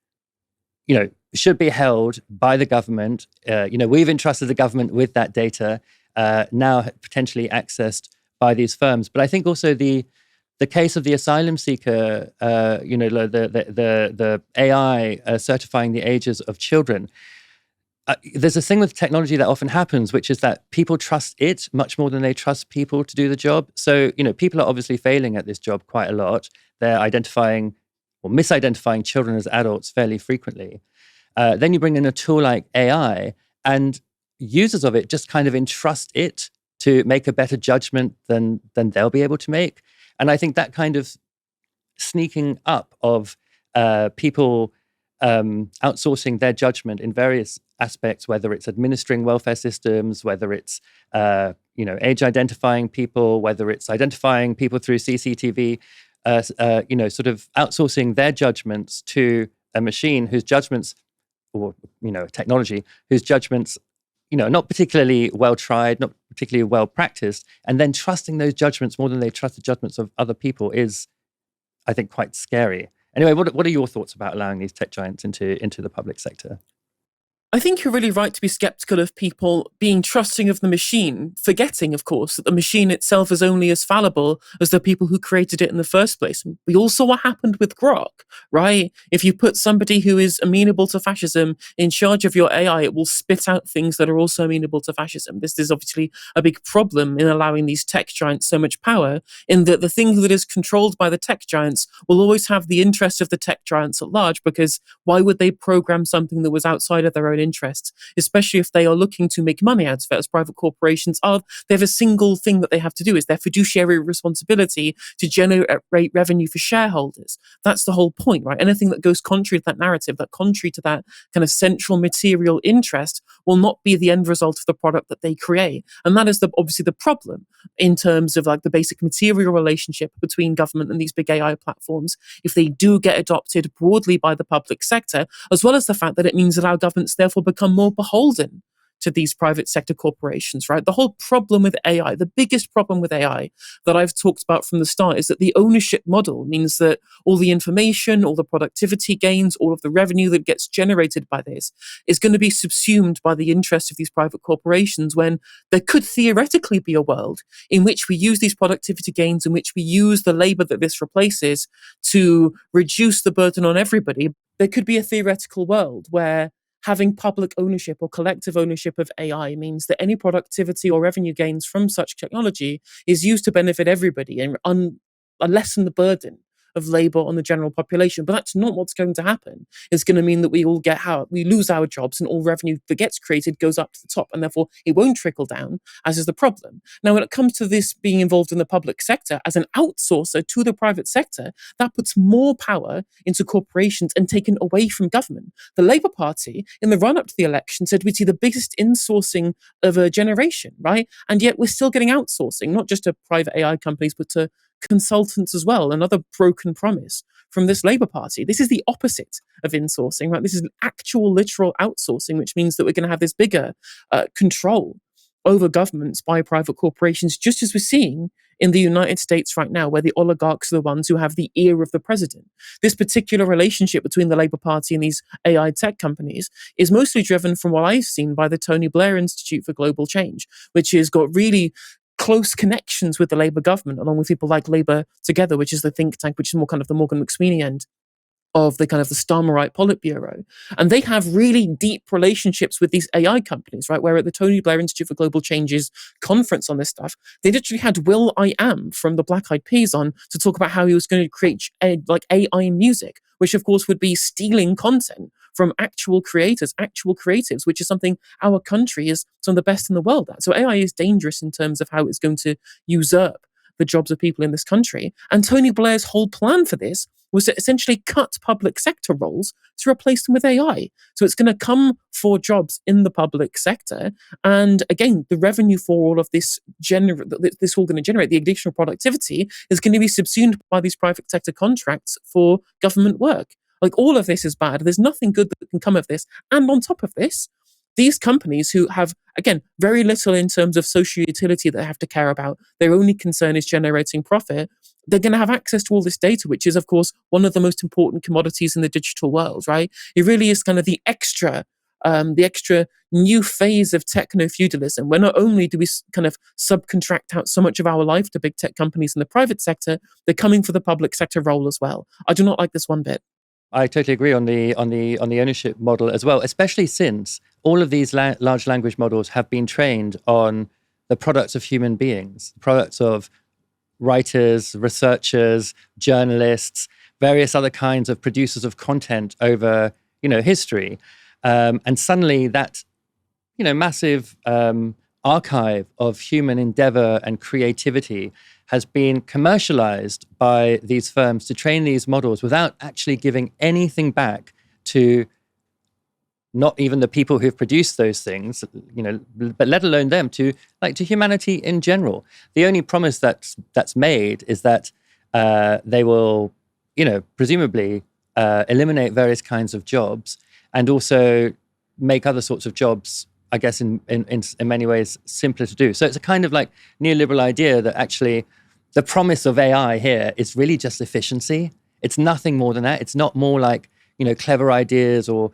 should be held by the government. We've entrusted the government with that data, now potentially accessed by these firms. But I think also the case of the asylum seeker, the AI certifying the ages of children. There's a thing with technology that often happens, which is that people trust it much more than they trust people to do the job. So, people are obviously failing at this job quite a lot. They're identifying or misidentifying children as adults fairly frequently. Then you bring in a tool like AI, and users of it just kind of entrust it to make a better judgment than they'll be able to make. And I think that kind of sneaking up of people outsourcing their judgment in various aspects, whether it's administering welfare systems, whether it's age identifying people, whether it's identifying people through CCTV, sort of outsourcing their judgments to a machine whose judgments, or technology whose judgments, not particularly well tried, not particularly well practiced, and then trusting those judgments more than they trust the judgments of other people is, I think, quite scary. Anyway, what are your thoughts about allowing these tech giants into the public sector? I think you're really right to be skeptical of people being trusting of the machine, forgetting, of course, that the machine itself is only as fallible as the people who created it in the first place. We all saw what happened with Grok, right? If you put somebody who is amenable to fascism in charge of your AI, it will spit out things that are also amenable to fascism. This is obviously a big problem in allowing these tech giants so much power, in that the thing that is controlled by the tech giants will always have the interest of the tech giants at large, because why would they program something that was outside of their own interests, especially if they are looking to make money out of it, as private corporations are. They have a single thing that they have to do, is their fiduciary responsibility to generate revenue for shareholders. That's the whole point, right? Anything that goes contrary to that narrative, that contrary to that kind of central material interest, will not be the end result of the product that they create. And that is obviously the problem in terms of like the basic material relationship between government and these big AI platforms. If they do get adopted broadly by the public sector, as well as the fact that it means that our governments therefore become more beholden to these private sector corporations, right? The whole problem with AI, the biggest problem with AI that I've talked about from the start, is that the ownership model means that all the information, all the productivity gains, all of the revenue that gets generated by this is going to be subsumed by the interests of these private corporations, when there could theoretically be a world in which we use these productivity gains, in which we use the labor that this replaces to reduce the burden on everybody. There could be a theoretical world where having public ownership or collective ownership of AI means that any productivity or revenue gains from such technology is used to benefit everybody and lessen the burden of labor on the general population. But that's not what's going to happen. It's going to mean that we lose our jobs, and all revenue that gets created goes up to the top, and therefore it won't trickle down, as is the problem. Now, when it comes to this being involved in the public sector as an outsourcer to the private sector, that puts more power into corporations and taken away from government. The Labour Party, in the run-up to the election, said we'd see the biggest insourcing of a generation, right? And yet we're still getting outsourcing, not just to private AI companies, but to consultants as well. Another broken promise from this Labour Party. This is the opposite of insourcing, right? This is actual literal outsourcing, which means that we're going to have this bigger control over governments by private corporations, just as we're seeing in the United States right now, where the oligarchs are the ones who have the ear of the president. This particular relationship between the Labour Party and these AI tech companies is mostly driven, from what I've seen, by the Tony Blair Institute for Global Change, which has got really close connections with the Labour government, along with people like Labour Together, which is the think tank, which is more kind of the Morgan McSweeney end of the kind of the Starmerite Politburo. And they have really deep relationships with these AI companies, right? Where at the Tony Blair Institute for Global Change's conference on this stuff, they literally had Will I Am from the Black Eyed Peas on to talk about how he was going to create AI music, which of course would be stealing content from actual creators, actual creatives, which is something our country is some of the best in the world at. So AI is dangerous in terms of how it's going to usurp the jobs of people in this country. And Tony Blair's whole plan for this was to essentially cut public sector roles to replace them with AI. So it's going to come for jobs in the public sector. And again, the revenue for all of this all going to generate, the additional productivity, is going to be subsumed by these private sector contracts for government work. Like, all of this is bad. There's nothing good that can come of this. And on top of this, these companies who have, again, very little in terms of social utility that they have to care about, their only concern is generating profit, they're going to have access to all this data, which is, of course, one of the most important commodities in the digital world, right? It really is kind of the extra new phase of techno-feudalism, where not only do we kind of subcontract out so much of our life to big tech companies in the private sector, they're coming for the public sector role as well. I do not like this one bit. I totally agree on the ownership model as well, especially since all of these large language models have been trained on the products of human beings, products of writers, researchers, journalists, various other kinds of producers of content over, history. And suddenly that, massive archive of human endeavor and creativity has been commercialized by these firms to train these models without actually giving anything back to not even the people who've produced those things, but let alone them, to humanity in general. The only promise that's made is that they will, presumably eliminate various kinds of jobs and also make other sorts of jobs, I guess, in many ways simpler to do. So it's a kind of like neoliberal idea that actually the promise of AI here is really just efficiency. It's nothing more than that. It's not more like, clever ideas or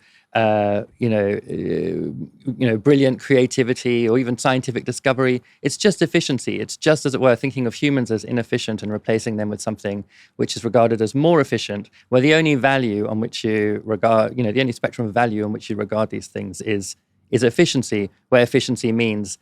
brilliant creativity or even scientific discovery. It's just efficiency. It's just, as it were, thinking of humans as inefficient and replacing them with something which is regarded as more efficient, where the only value on which you regard, the only spectrum of value on which you regard these things is efficiency, where efficiency means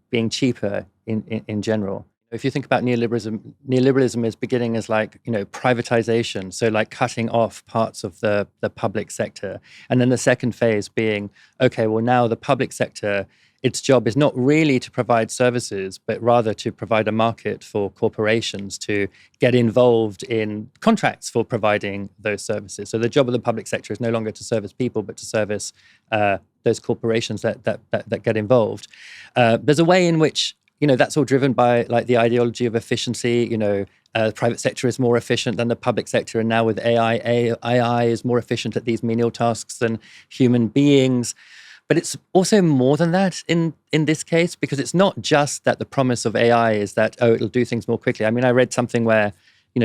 being cheaper in general. If you think about neoliberalism is beginning as privatization, so like cutting off parts of the public sector. And then the second phase being, okay, well now the public sector, its job is not really to provide services, but rather to provide a market for corporations to get involved in contracts for providing those services. So the job of the public sector is no longer to service people, but to service those corporations that get involved. There's a way in which that's all driven by the ideology of efficiency. The private sector is more efficient than the public sector. And now with AI is more efficient at these menial tasks than human beings. But it's also more than that in this case, because it's not just that the promise of AI is that, it'll do things more quickly. I mean, I read something where,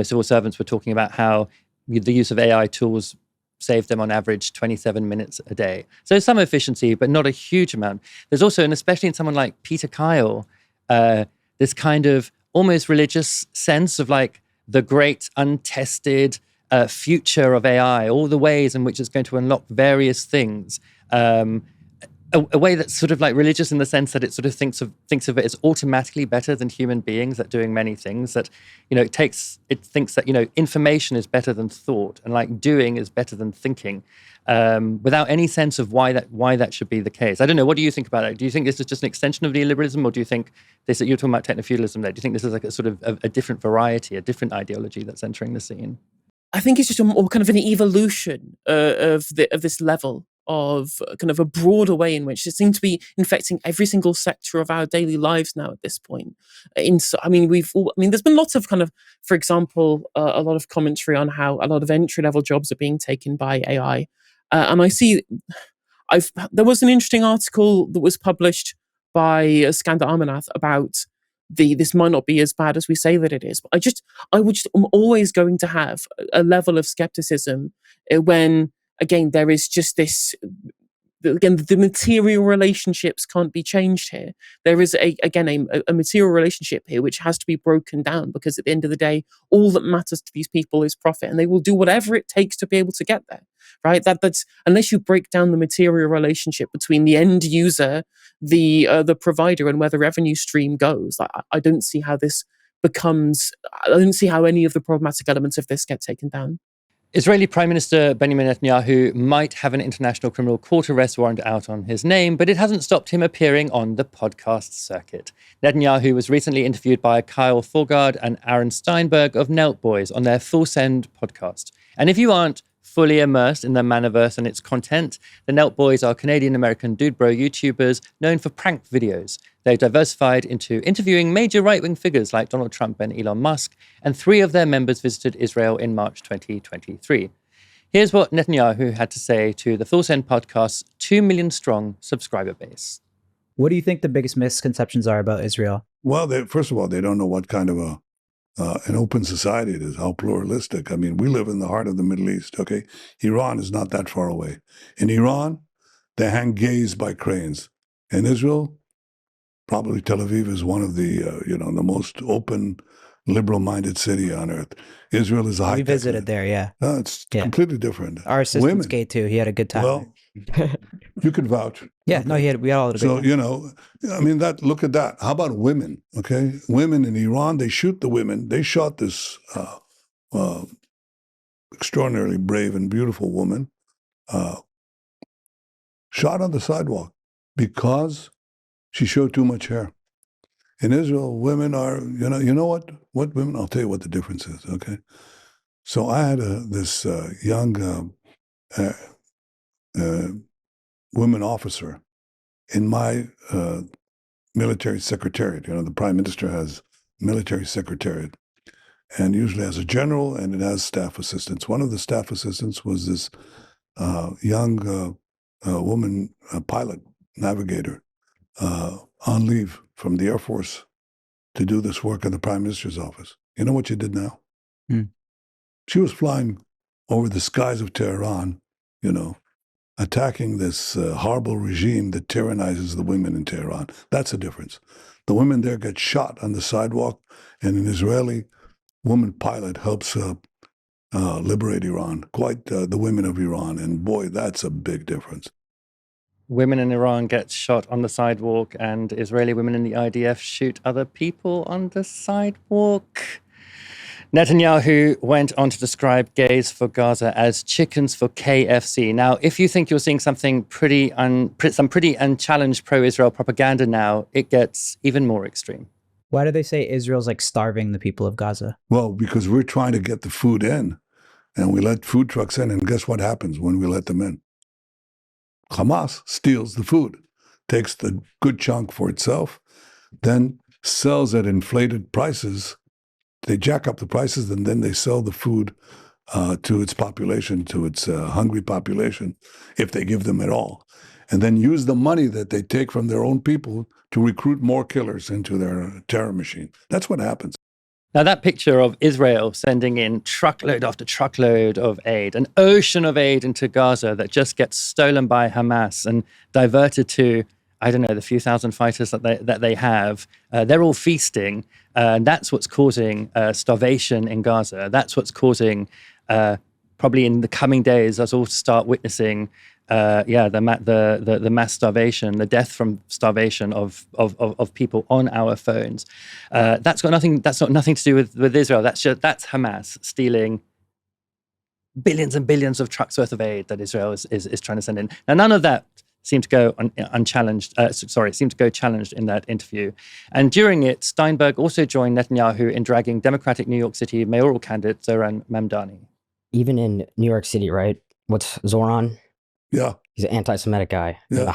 civil servants were talking about how the use of AI tools save them on average 27 minutes a day. So some efficiency, but not a huge amount. There's also, and especially in someone like Peter Kyle, this kind of almost religious sense of the great untested future of AI, all the ways in which it's going to unlock various things. A way that's sort of religious in the sense that it sort of thinks of it as automatically better than human beings at doing many things. That it thinks that information is better than thought, and doing is better than thinking, without any sense of why that should be the case. I don't know. What do you think about it? Do you think this is just an extension of neoliberalism, or do you think this? You're talking about techno-feudalism there. Do you think this is a sort of a different variety, a different ideology that's entering the scene? I think it's just a more kind of an evolution of this level of kind of a broader way in which it seems to be infecting every single sector of our daily lives now at this point. There's been lots of kind of, for example, a lot of commentary on how a lot of entry-level jobs are being taken by AI. And I see, there was an interesting article that was published by Skandar Amarnath about this might not be as bad as we say that it is. But I'm always going to have a level of skepticism when, again, there is just this, again, the material relationships can't be changed here. There is a material relationship here which has to be broken down, because at the end of the day, all that matters to these people is profit, and they will do whatever it takes to be able to get there, right? That's unless you break down the material relationship between the end user, the provider, and where the revenue stream goes. I don't see how any of the problematic elements of this get taken down. Israeli Prime Minister Benjamin Netanyahu might have an international criminal court arrest warrant out on his name, but it hasn't stopped him appearing on the podcast circuit. Netanyahu was recently interviewed by Kyle Forgard and Aaron Steinberg of Nelt Boys on their Full Send podcast. And if you aren't fully immersed in the Manaverse and its content, the Nelt Boys are Canadian-American dude bro YouTubers known for prank videos. They've diversified into interviewing major right-wing figures like Donald Trump and Elon Musk, and 3 of their members visited Israel in March 2023. Here's what Netanyahu had to say to the Full Send podcast's 2 million-strong subscriber base. What do you think the biggest misconceptions are about Israel? Well, first of all, they don't know what kind of an open society it is, how pluralistic. I mean, we live in the heart of the Middle East, okay? Iran is not that far away. In Iran, they hang gays by cranes. In Israel, probably Tel Aviv is one of the, the most open, liberal-minded city on earth. Israel is a high. We visited there, yeah. It's completely different. Our assistant's gay too. He had a good time. Well, you can vouch. Yeah, okay. No, we all had a great time. Look at that. How about women? Okay, women in Iran, they shoot the women. They shot this extraordinarily brave and beautiful woman, shot on the sidewalk because she showed too much hair. In Israel, women are, you know what women, I'll tell you what the difference is, okay? So I had this young woman officer in my military secretariat. The Prime Minister has military secretariat, and usually has a general and it has staff assistants. One of the staff assistants was this young woman, pilot, navigator, on leave from the Air Force to do this work in the Prime Minister's office. You know what she did now? She was flying over the skies of Tehran, attacking this horrible regime that tyrannizes the women in Tehran. That's the difference. The women there get shot on the sidewalk, and an Israeli woman pilot helps liberate Iran, quite the women of Iran. And boy, that's a big difference. Women in Iran get shot on the sidewalk, and Israeli women in the IDF shoot other people on the sidewalk. Netanyahu went on to describe gays for Gaza as chickens for KFC. Now, if you think you're seeing some pretty unchallenged pro-Israel propaganda now, it gets even more extreme. Why do they say Israel's like starving the people of Gaza? Well, because we're trying to get the food in, and we let food trucks in, and guess what happens when we let them in? Hamas steals the food, takes the good chunk for itself, then sells at inflated prices. They jack up the prices, and then they sell the food to its population, to its hungry population, if they give them at all, and then use the money that they take from their own people to recruit more killers into their terror machine. That's what happens. Now, that picture of Israel sending in truckload after truckload of aid, an ocean of aid into Gaza that just gets stolen by Hamas and diverted to, I don't know, the few thousand fighters that they have, they're all feasting. And that's what's causing starvation in Gaza. That's what's causing, probably in the coming days, us all to start witnessing, the mass starvation, the death from starvation of people on our phones. That's got nothing to do with Israel. That's Hamas stealing billions and billions of trucks worth of aid that Israel is trying to send in. Now, none of that seemed to go unchallenged. Seemed to go challenged in that interview. And during it, Steinberg also joined Netanyahu in dragging Democratic New York City mayoral candidate Zoran Mamdani. Even in New York City, right? What's Zoran? Yeah, he's an anti-Semitic guy. Yeah. The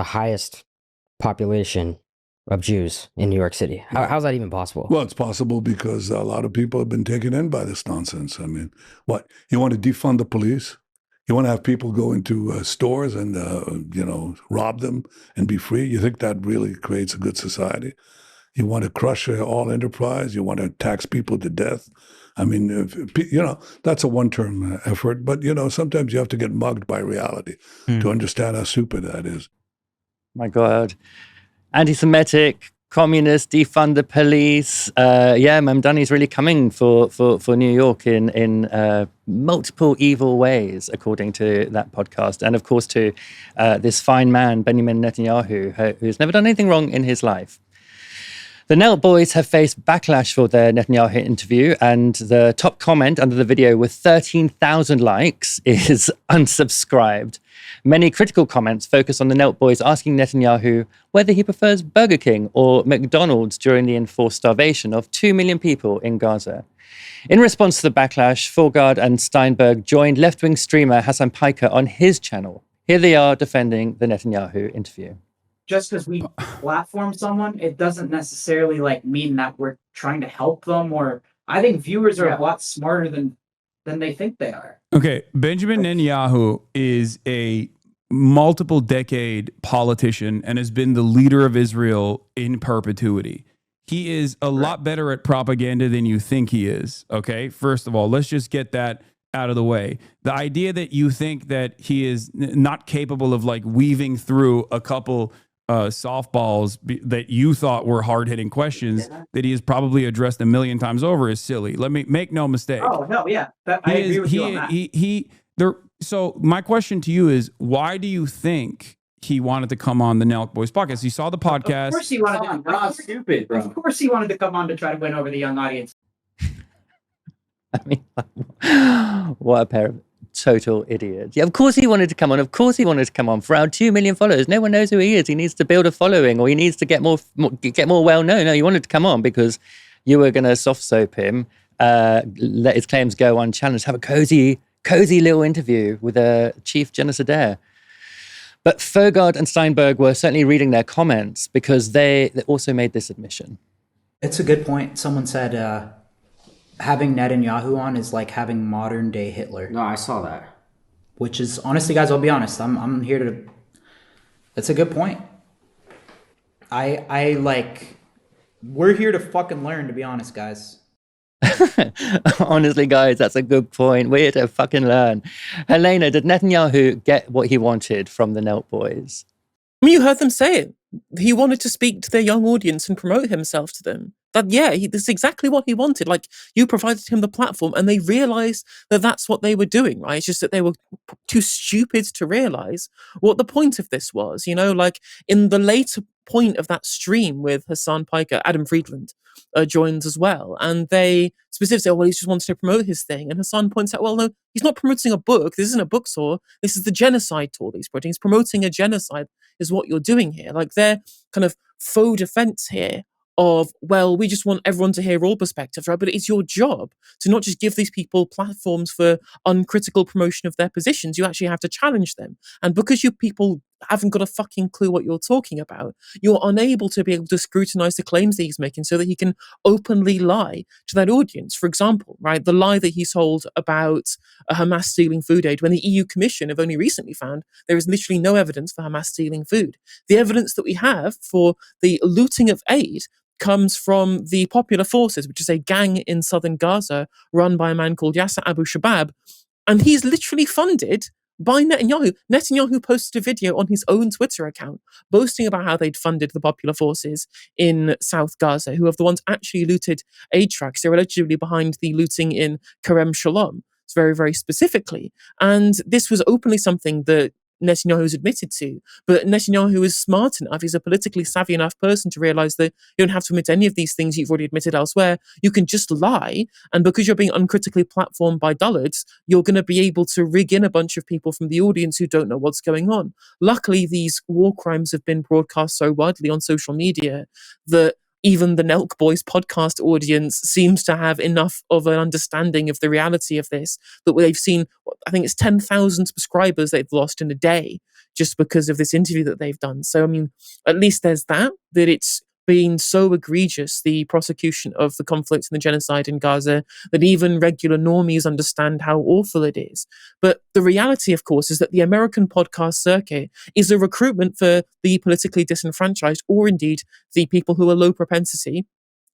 highest population of Jews in New York City. How's that even possible? Well, it's possible because a lot of people have been taken in by this nonsense. I mean, what? You want to defund the police? You want to have people go into stores and, rob them and be free? You think that really creates a good society? You want to crush all enterprise? You want to tax people to death? I mean, that's a one-term effort. But, sometimes you have to get mugged by reality to understand how stupid that is. My God. Anti-Semitic, communist, defund the police. Mamdani's really coming for New York in multiple evil ways, according to that podcast. And of course, to this fine man, Benjamin Netanyahu, who's never done anything wrong in his life. The Knelt Boys have faced backlash for their Netanyahu interview, and the top comment under the video with 13,000 likes is unsubscribed. Many critical comments focus on the Knelt Boys asking Netanyahu whether he prefers Burger King or McDonald's during the enforced starvation of 2 million people in Gaza. In response to the backlash, Forgard and Steinberg joined left-wing streamer Hassan Piker on his channel. Here they are defending the Netanyahu interview. Just because we platform someone, it doesn't necessarily mean that we're trying to help them. Or I think viewers are a lot smarter than they think they are. Okay, Benjamin Netanyahu is a multiple decade politician and has been the leader of Israel in perpetuity. He is a lot better at propaganda than you think he is. Okay, first of all, let's just get that out of the way. The idea that you think that he is not capable of weaving through a couple softballs that you thought were hard-hitting questions that he has probably addressed a million times over is silly. Let me make no mistake. Oh, no, yeah. I agree with you on that. So my question to you is, why do you think he wanted to come on the Knelt Boys podcast? He saw the podcast. Of course he wanted to. We're stupid, bro. Of course he wanted to come on to try to win over the young audience. I mean, what a pair of total idiots. Yeah, of course he wanted to come on. Of course he wanted to come on. For our 2 million followers, no one knows who he is. He needs to build a following, or he needs to get more well known. No, you wanted to come on because you were going to soft soap him, let his claims go unchallenged, have a cozy little interview with a chief genocidaire. But Fogard and Steinberg were certainly reading their comments because they also made this admission. It's a good point. Someone said having Netanyahu on is like having modern day Hitler. No, I saw that. Which is, honestly, guys, I'll be honest. I'm here to. It's a good point. We're here to fucking learn, to be honest, guys. Honestly, guys, that's a good point. We're here to fucking learn. Helena, did Netanyahu get what he wanted from the Nelk boys? You heard them say it. He wanted to speak to their young audience and promote himself to them. This is exactly what he wanted. Like, you provided him the platform and they realized that that's what they were doing, right? It's just that they were too stupid to realize what the point of this was. Like in the later point of that stream with Hassan Piker, Adam Friedland joins as well. And they specifically say, well, he just wants to promote his thing. And Hassan points out, well, no, he's not promoting a book. This isn't a book tour. This is the genocide tour that he's promoting. He's promoting a genocide is what you're doing here. Like, their kind of faux defense here of, well, we just want everyone to hear all perspectives, right? But it's your job to not just give these people platforms for uncritical promotion of their positions. You actually have to challenge them. And because you people haven't got a fucking clue what you're talking about, you're unable to be able to scrutinize the claims that he's making so that he can openly lie to that audience. For example, right, the lie that he told about Hamas stealing food aid, when the EU Commission have only recently found there is literally no evidence for Hamas stealing food. The evidence that we have for the looting of aid comes from the Popular Forces, which is a gang in southern Gaza run by a man called Yasser Abu Shabab. And he's literally funded by Netanyahu. Netanyahu posted a video on his own Twitter account boasting about how they'd funded the Popular Forces in South Gaza, who are the ones actually looted aid trucks. They're allegedly behind the looting in Kerem Shalom, very, very specifically. And this was openly something that Netanyahu has admitted to. But Netanyahu is smart enough, he's a politically savvy enough person to realize that you don't have to admit any of these things you've already admitted elsewhere. You can just lie. And because you're being uncritically platformed by dullards, you're going to be able to rig in a bunch of people from the audience who don't know what's going on. Luckily, these war crimes have been broadcast so widely on social media that even the Nelk Boys podcast audience seems to have enough of an understanding of the reality of this, that they've seen, I think it's 10,000 subscribers they've lost in a day just because of this interview that they've done. So, I mean, at least there's that it's been so egregious, the prosecution of the conflict and the genocide in Gaza, that even regular normies understand how awful it is. But the reality, of course, is that the American podcast circuit is a recruitment for the politically disenfranchised, or indeed the people who are low propensity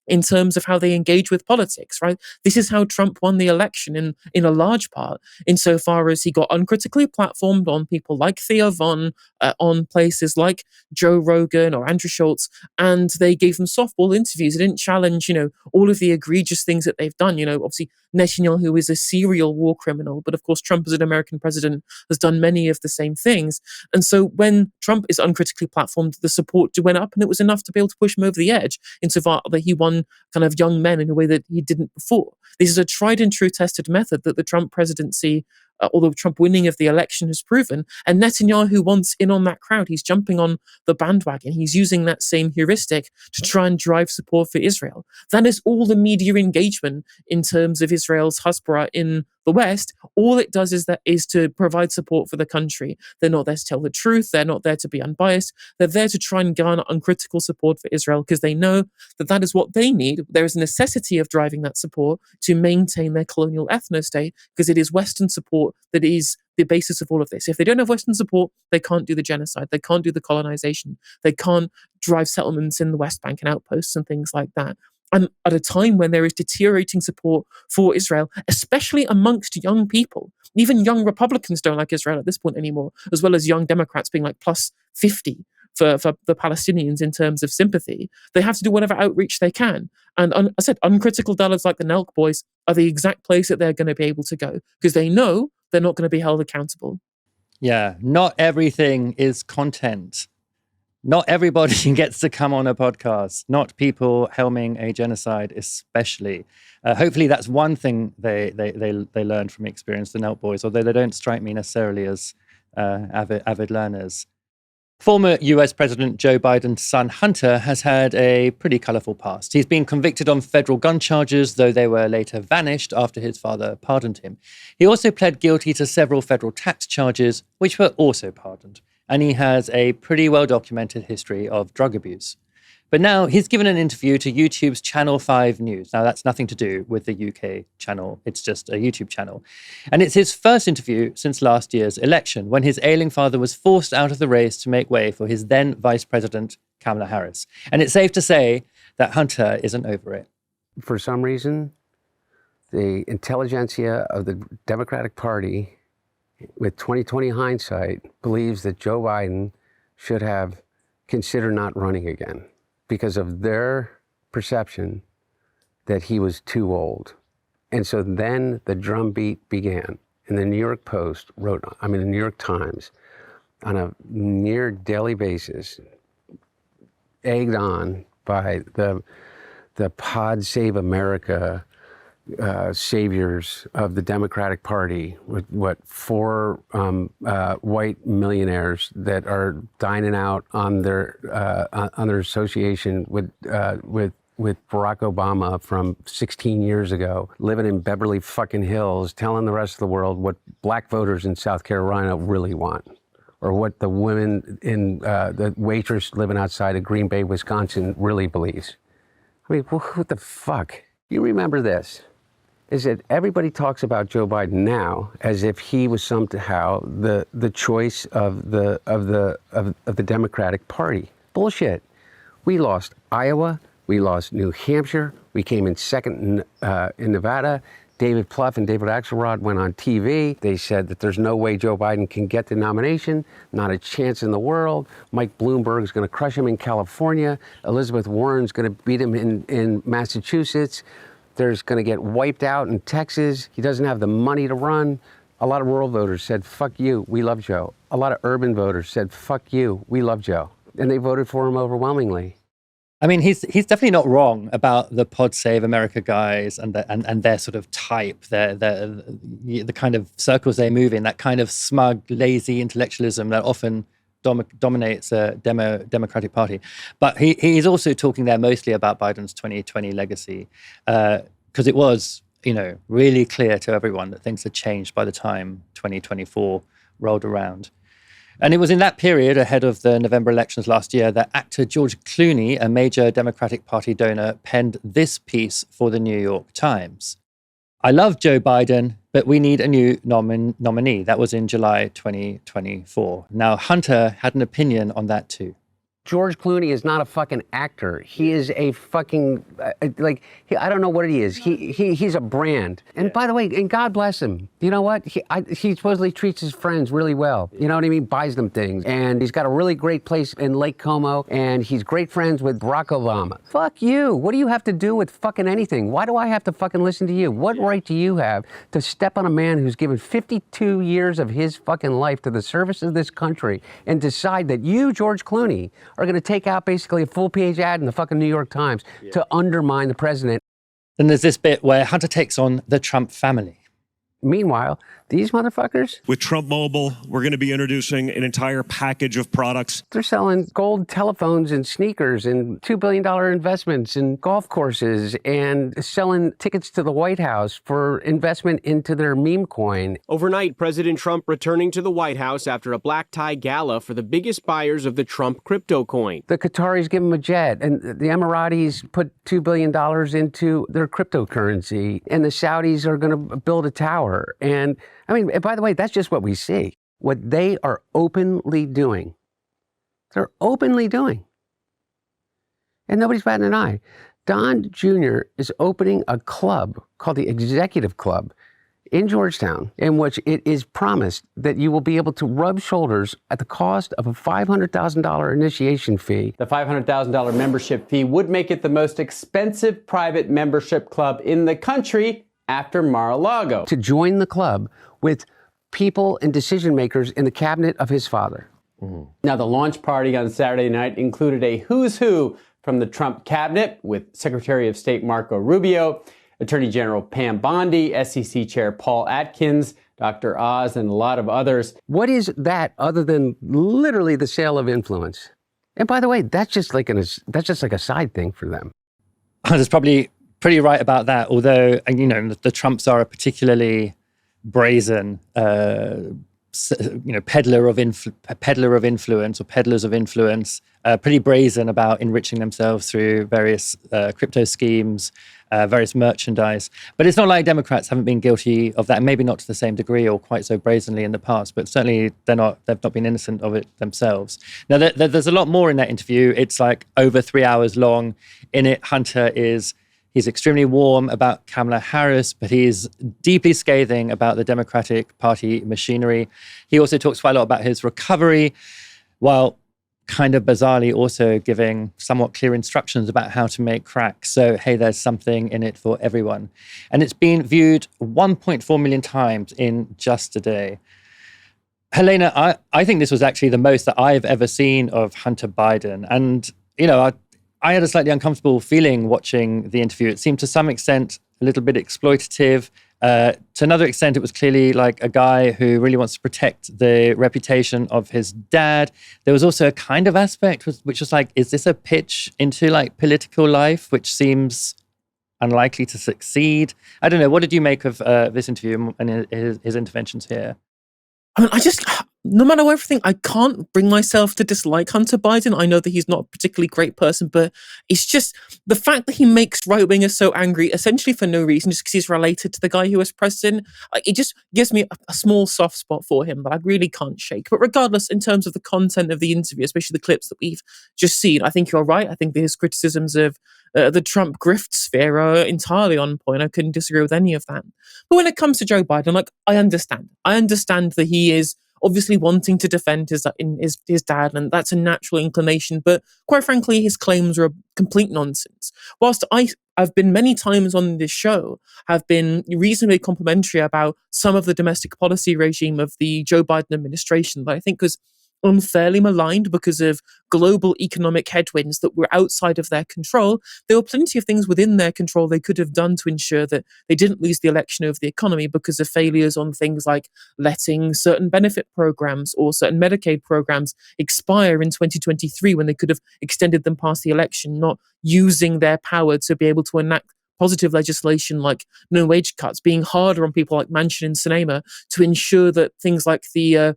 in terms of how they engage with politics, right? This is how Trump won the election in a large part, insofar as he got uncritically platformed on people like Theo Von, on places like Joe Rogan or Andrew Schultz, and they gave them softball interviews. They didn't challenge, all of the egregious things that they've done. Obviously Netanyahu is a serial war criminal, but of course Trump as an American president has done many of the same things. And so when Trump is uncritically platformed, the support went up, and it was enough to be able to push him over the edge insofar that he won kind of young men in a way that he didn't before. This is a tried and true tested method that the Trump presidency, or the Trump winning of the election, has proven. And Netanyahu wants in on that crowd. He's jumping on the bandwagon. He's using that same heuristic to try and drive support for Israel. That is all the media engagement in terms of Israel's Hasbara in the West. All it does is to provide support for the country. They're not there to tell the truth. They're not there to be unbiased. They're there to try and garner uncritical support for Israel because they know that is what they need. There is a necessity of driving that support to maintain their colonial ethno-state, because it is Western support that is the basis of all of this. If they don't have Western support, they can't do the genocide. They can't do the colonization. They can't drive settlements in the West Bank and outposts and things like that. And at a time when there is deteriorating support for Israel, especially amongst young people, even young Republicans don't like Israel at this point anymore, as well as young Democrats being like plus 50 for the Palestinians in terms of sympathy. They have to do whatever outreach they can. And I said, uncritical dullards like the Nelk Boys are the exact place that they're going to be able to go, because they know they're not going to be held accountable. Yeah, not everything is content. Not everybody gets to come on a podcast, not people helming a genocide especially. Hopefully that's one thing they learned from experience, the Nelk Boys, although they don't strike me necessarily as avid learners. Former US President Joe Biden's son Hunter has had a pretty colourful past. He's been convicted on federal gun charges, though they were later vanished after his father pardoned him. He also pled guilty to several federal tax charges, which were also pardoned. And he has a pretty well-documented history of drug abuse. But now he's given an interview to YouTube's Channel 5 News. Now, that's nothing to do with the UK channel. It's just a YouTube channel. And it's his first interview since last year's election, when his ailing father was forced out of the race to make way for his then Vice President, Kamala Harris. And it's safe to say that Hunter isn't over it. For some reason, the intelligentsia of the Democratic Party, with 2020 hindsight, believes that Joe Biden should have considered not running again because of their perception that he was too old. And so then the drumbeat began. And the New York Post the New York Times, on a near daily basis, egged on by the Pod Save America saviors of the Democratic Party, with four white millionaires that are dining out on their association with Barack Obama from 16 years ago, living in Beverly fucking Hills, telling the rest of the world what black voters in South Carolina really want, or what the women in the waitress living outside of Green Bay, Wisconsin really believes. I mean, what the fuck? You remember this, is that everybody talks about Joe Biden now as if he was somehow the choice of the Democratic Party. Bullshit. We lost Iowa. We lost New Hampshire. We came in second in Nevada. David Plouffe and David Axelrod went on TV. They said that there's no way Joe Biden can get the nomination, not a chance in the world. Mike Bloomberg is going to crush him in California. Elizabeth Warren's going to beat him in Massachusetts. There's going to get wiped out in Texas. He doesn't have the money to run. A lot of rural voters said, fuck you, we love Joe. A lot of urban voters said, fuck you, we love Joe. And they voted for him overwhelmingly. I mean, he's definitely not wrong about the Pod Save America guys and their sort of type, the kind of circles they move in, that kind of smug, lazy intellectualism that often dominates the Democratic Party. But he's also talking there mostly about Biden's 2020 legacy, because it was, really clear to everyone that things had changed by the time 2024 rolled around. And it was in that period, ahead of the November elections last year, that actor George Clooney, a major Democratic Party donor, penned this piece for the New York Times. I love Joe Biden, but we need a new nominee. That was in July 2024. Now, Hunter had an opinion on that too. George Clooney is not a fucking actor. He is a fucking, I don't know what he is. He's a brand. And by the way, and God bless him. You know what? He supposedly treats his friends really well. You know what I mean? Buys them things. And he's got a really great place in Lake Como. And he's great friends with Barack Obama. Fuck you. What do you have to do with fucking anything? Why do I have to fucking listen to you? What right do you have to step on a man who's given 52 years of his fucking life to the service of this country and decide that you, George Clooney, are going to take out basically a full-page ad in the fucking New York Times to undermine the president? Then there's this bit where Hunter takes on the Trump family. Meanwhile, these motherfuckers... With Trump Mobile, we're going to be introducing an entire package of products. They're selling gold telephones and sneakers and $2 billion investments in golf courses and selling tickets to the White House for investment into their meme coin. Overnight, President Trump returning to the White House after a black tie gala for the biggest buyers of the Trump crypto coin. The Qataris give him a jet, and the Emiratis put $2 billion into their cryptocurrency, and the Saudis are going to build a tower. And I mean, and by the way, that's just what we see. What they are openly doing. They're openly doing. And nobody's batting an eye. Don Jr. is opening a club called the Executive Club in Georgetown, in which it is promised that you will be able to rub shoulders at the cost of a $500,000 initiation fee. The $500,000 membership fee would make it the most expensive private membership club in the country after Mar-a-Lago. To join the club with people and decision makers in the cabinet of his father. Mm-hmm. Now, the launch party on Saturday night included a who's who from the Trump cabinet, with Secretary of State Marco Rubio, Attorney General Pam Bondi, SEC Chair Paul Atkins, Dr. Oz, and a lot of others. What is that other than literally the sale of influence? And by the way, that's just like a side thing for them. There's probably pretty right about that, although, the Trumps are a particularly brazen, peddler of influence, or peddlers of influence, pretty brazen about enriching themselves through various crypto schemes, various merchandise. But it's not like Democrats haven't been guilty of that, maybe not to the same degree or quite so brazenly in the past, but certainly they've not been innocent of it themselves. Now, there's a lot more in that interview. It's like over 3 hours long. In it, Hunter is He's extremely warm about Kamala Harris, but he's deeply scathing about the Democratic Party machinery. He also talks quite a lot about his recovery, while kind of bizarrely also giving somewhat clear instructions about how to make crack. So, hey, there's something in it for everyone. And it's been viewed 1.4 million times in just a day. Helena, I think this was actually the most that I've ever seen of Hunter Biden. And, you know, I had a slightly uncomfortable feeling watching the interview. It seemed to some extent a little bit exploitative. To another extent, it was clearly like a guy who really wants to protect the reputation of his dad. There was also a kind of aspect which was like, is this a pitch into like political life, which seems unlikely to succeed? I don't know. What did you make of this interview and his interventions here? I mean, no matter everything, I can't bring myself to dislike Hunter Biden. I know that he's not a particularly great person, but it's just the fact that he makes right-wingers so angry, essentially for no reason, just because he's related to the guy who was president. It just gives me a small soft spot for him that I really can't shake. But regardless, in terms of the content of the interview, especially the clips that we've just seen, I think you're right. I think that his criticisms of the Trump grift sphere are entirely on point. I couldn't disagree with any of that. But when it comes to Joe Biden, I understand. I understand that he is obviously wanting to defend his dad, and that's a natural inclination. But quite frankly, his claims are complete nonsense. Whilst I've been many times on this show, have been reasonably complimentary about some of the domestic policy regime of the Joe Biden administration that I think was unfairly maligned because of global economic headwinds that were outside of their control. There were plenty of things within their control they could have done to ensure that they didn't lose the election over the economy because of failures on things like letting certain benefit programs or certain Medicaid programs expire in 2023 when they could have extended them past the election, not using their power to be able to enact positive legislation like no wage cuts, being harder on people like Manchin and Sinema to ensure that things like the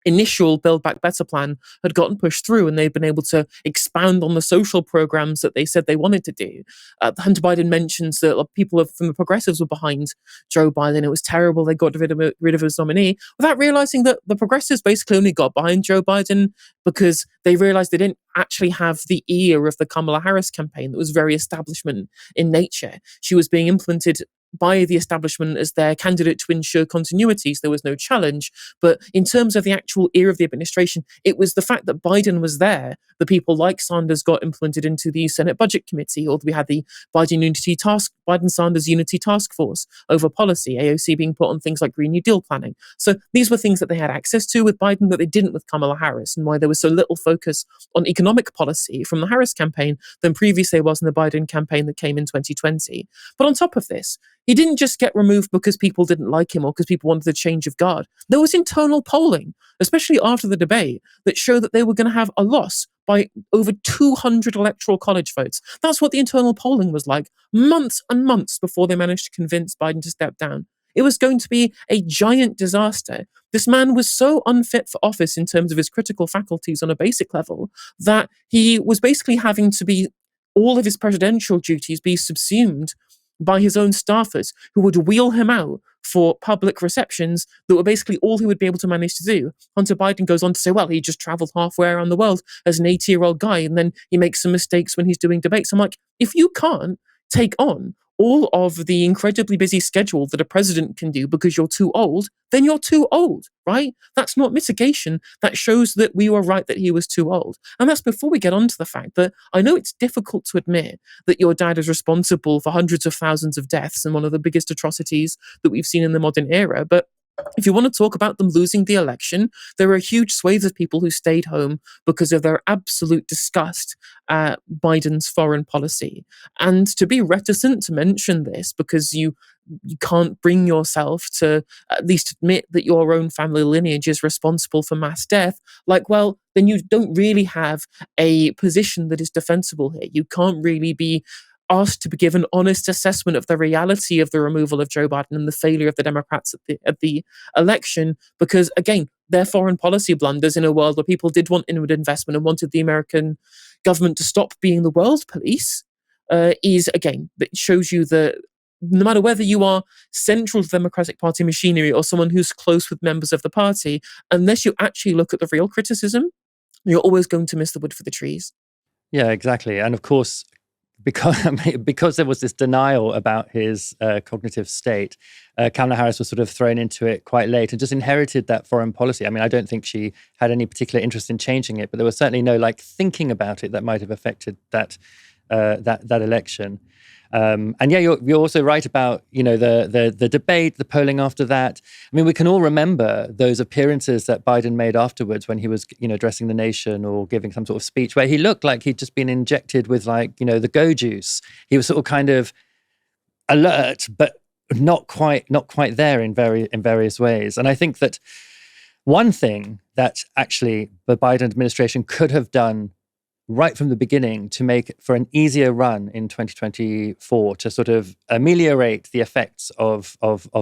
initial Build Back Better plan had gotten pushed through and they've been able to expand on the social programs that they said they wanted to do. Hunter Biden mentions that people from the progressives were behind Joe Biden. It was terrible. They got rid of his nominee without realizing that the progressives basically only got behind Joe Biden because they realized they didn't actually have the ear of the Kamala Harris campaign that was very establishment in nature. She was being implemented by the establishment as their candidate to ensure continuities. There was no challenge. But in terms of the actual ear of the administration, it was the fact that Biden was there that people like Sanders got implemented into the Senate Budget Committee, or we had the Biden-Sanders Unity Task Force over policy, AOC being put on things like Green New Deal planning. So these were things that they had access to with Biden that they didn't with Kamala Harris, and why there was so little focus on economic policy from the Harris campaign than previously was in the Biden campaign that came in 2020. But on top of this, he didn't just get removed because people didn't like him or because people wanted a change of guard. There was internal polling, especially after the debate, that showed that they were going to have a loss by over 200 electoral college votes. That's what the internal polling was like months and months before they managed to convince Biden to step down. It was going to be a giant disaster. This man was so unfit for office in terms of his critical faculties on a basic level that he was basically having to be all of his presidential duties be subsumed by his own staffers who would wheel him out for public receptions that were basically all he would be able to manage to do. Hunter Biden goes on to say, well, he just traveled halfway around the world as an 80-year-old guy, and then he makes some mistakes when he's doing debates. I'm like, if you can't take on all of the incredibly busy schedule that a president can do because you're too old, then you're too old, right? That's not mitigation. That shows that we were right that he was too old. And that's before we get on to the fact that I know it's difficult to admit that your dad is responsible for hundreds of thousands of deaths and one of the biggest atrocities that we've seen in the modern era. But if you want to talk about them losing the election, there are huge swathes of people who stayed home because of their absolute disgust at Biden's foreign policy. And to be reticent to mention this because you can't bring yourself to at least admit that your own family lineage is responsible for mass death, like, well, then you don't really have a position that is defensible here. You can't really be asked to give an honest assessment of the reality of the removal of Joe Biden and the failure of the Democrats at the election, because, again, their foreign policy blunders in a world where people did want inward investment and wanted the American government to stop being the world police is, again, that shows you that no matter whether you are central to the Democratic Party machinery or someone who's close with members of the party, unless you actually look at the real criticism, you're always going to miss the wood for the trees. Yeah, exactly. And of course, because there was this denial about his cognitive state, Kamala Harris was sort of thrown into it quite late and just inherited that foreign policy. I mean, I don't think she had any particular interest in changing it, but there was certainly no thinking about it that might have affected that election. And yeah, you're also right about the debate, the polling after that. I mean, we can all remember those appearances that Biden made afterwards when he was addressing the nation or giving some sort of speech where he looked like he'd just been injected with the go juice. He was sort of kind of alert, but not quite there in various ways. And I think that one thing that actually the Biden administration could have done right from the beginning to make for an easier run in 2024 to sort of ameliorate the effects of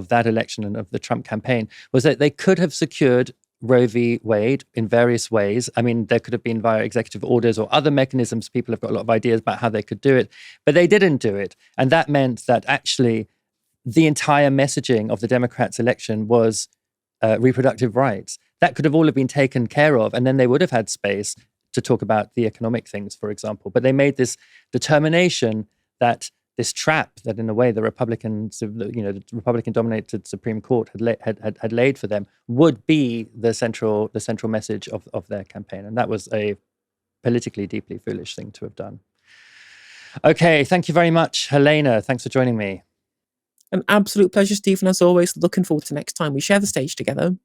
that election and of the Trump campaign was that they could have secured Roe v. Wade in various ways. I mean, there could have been via executive orders or other mechanisms. People have got a lot of ideas about how they could do it, but they didn't do it. And that meant that actually the entire messaging of the Democrats' election was reproductive rights. That could have all have been taken care of, and then they would have had space to talk about the economic things, for example. But they made this determination that this trap that, in a way, the Republican-dominated Supreme Court had laid for them would be the central message of their campaign, and that was a politically deeply foolish thing to have done. Okay, thank you very much, Helena. Thanks for joining me. An absolute pleasure, Stephen. As always, looking forward to next time we share the stage together.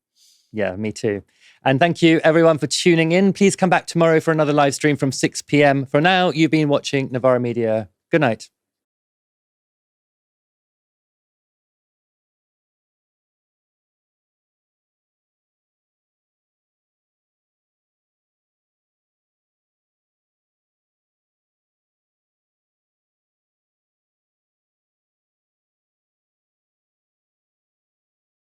Yeah, me too. And thank you, everyone, for tuning in. Please come back tomorrow for another live stream from 6 p.m. For now, you've been watching Novara Media. Good night.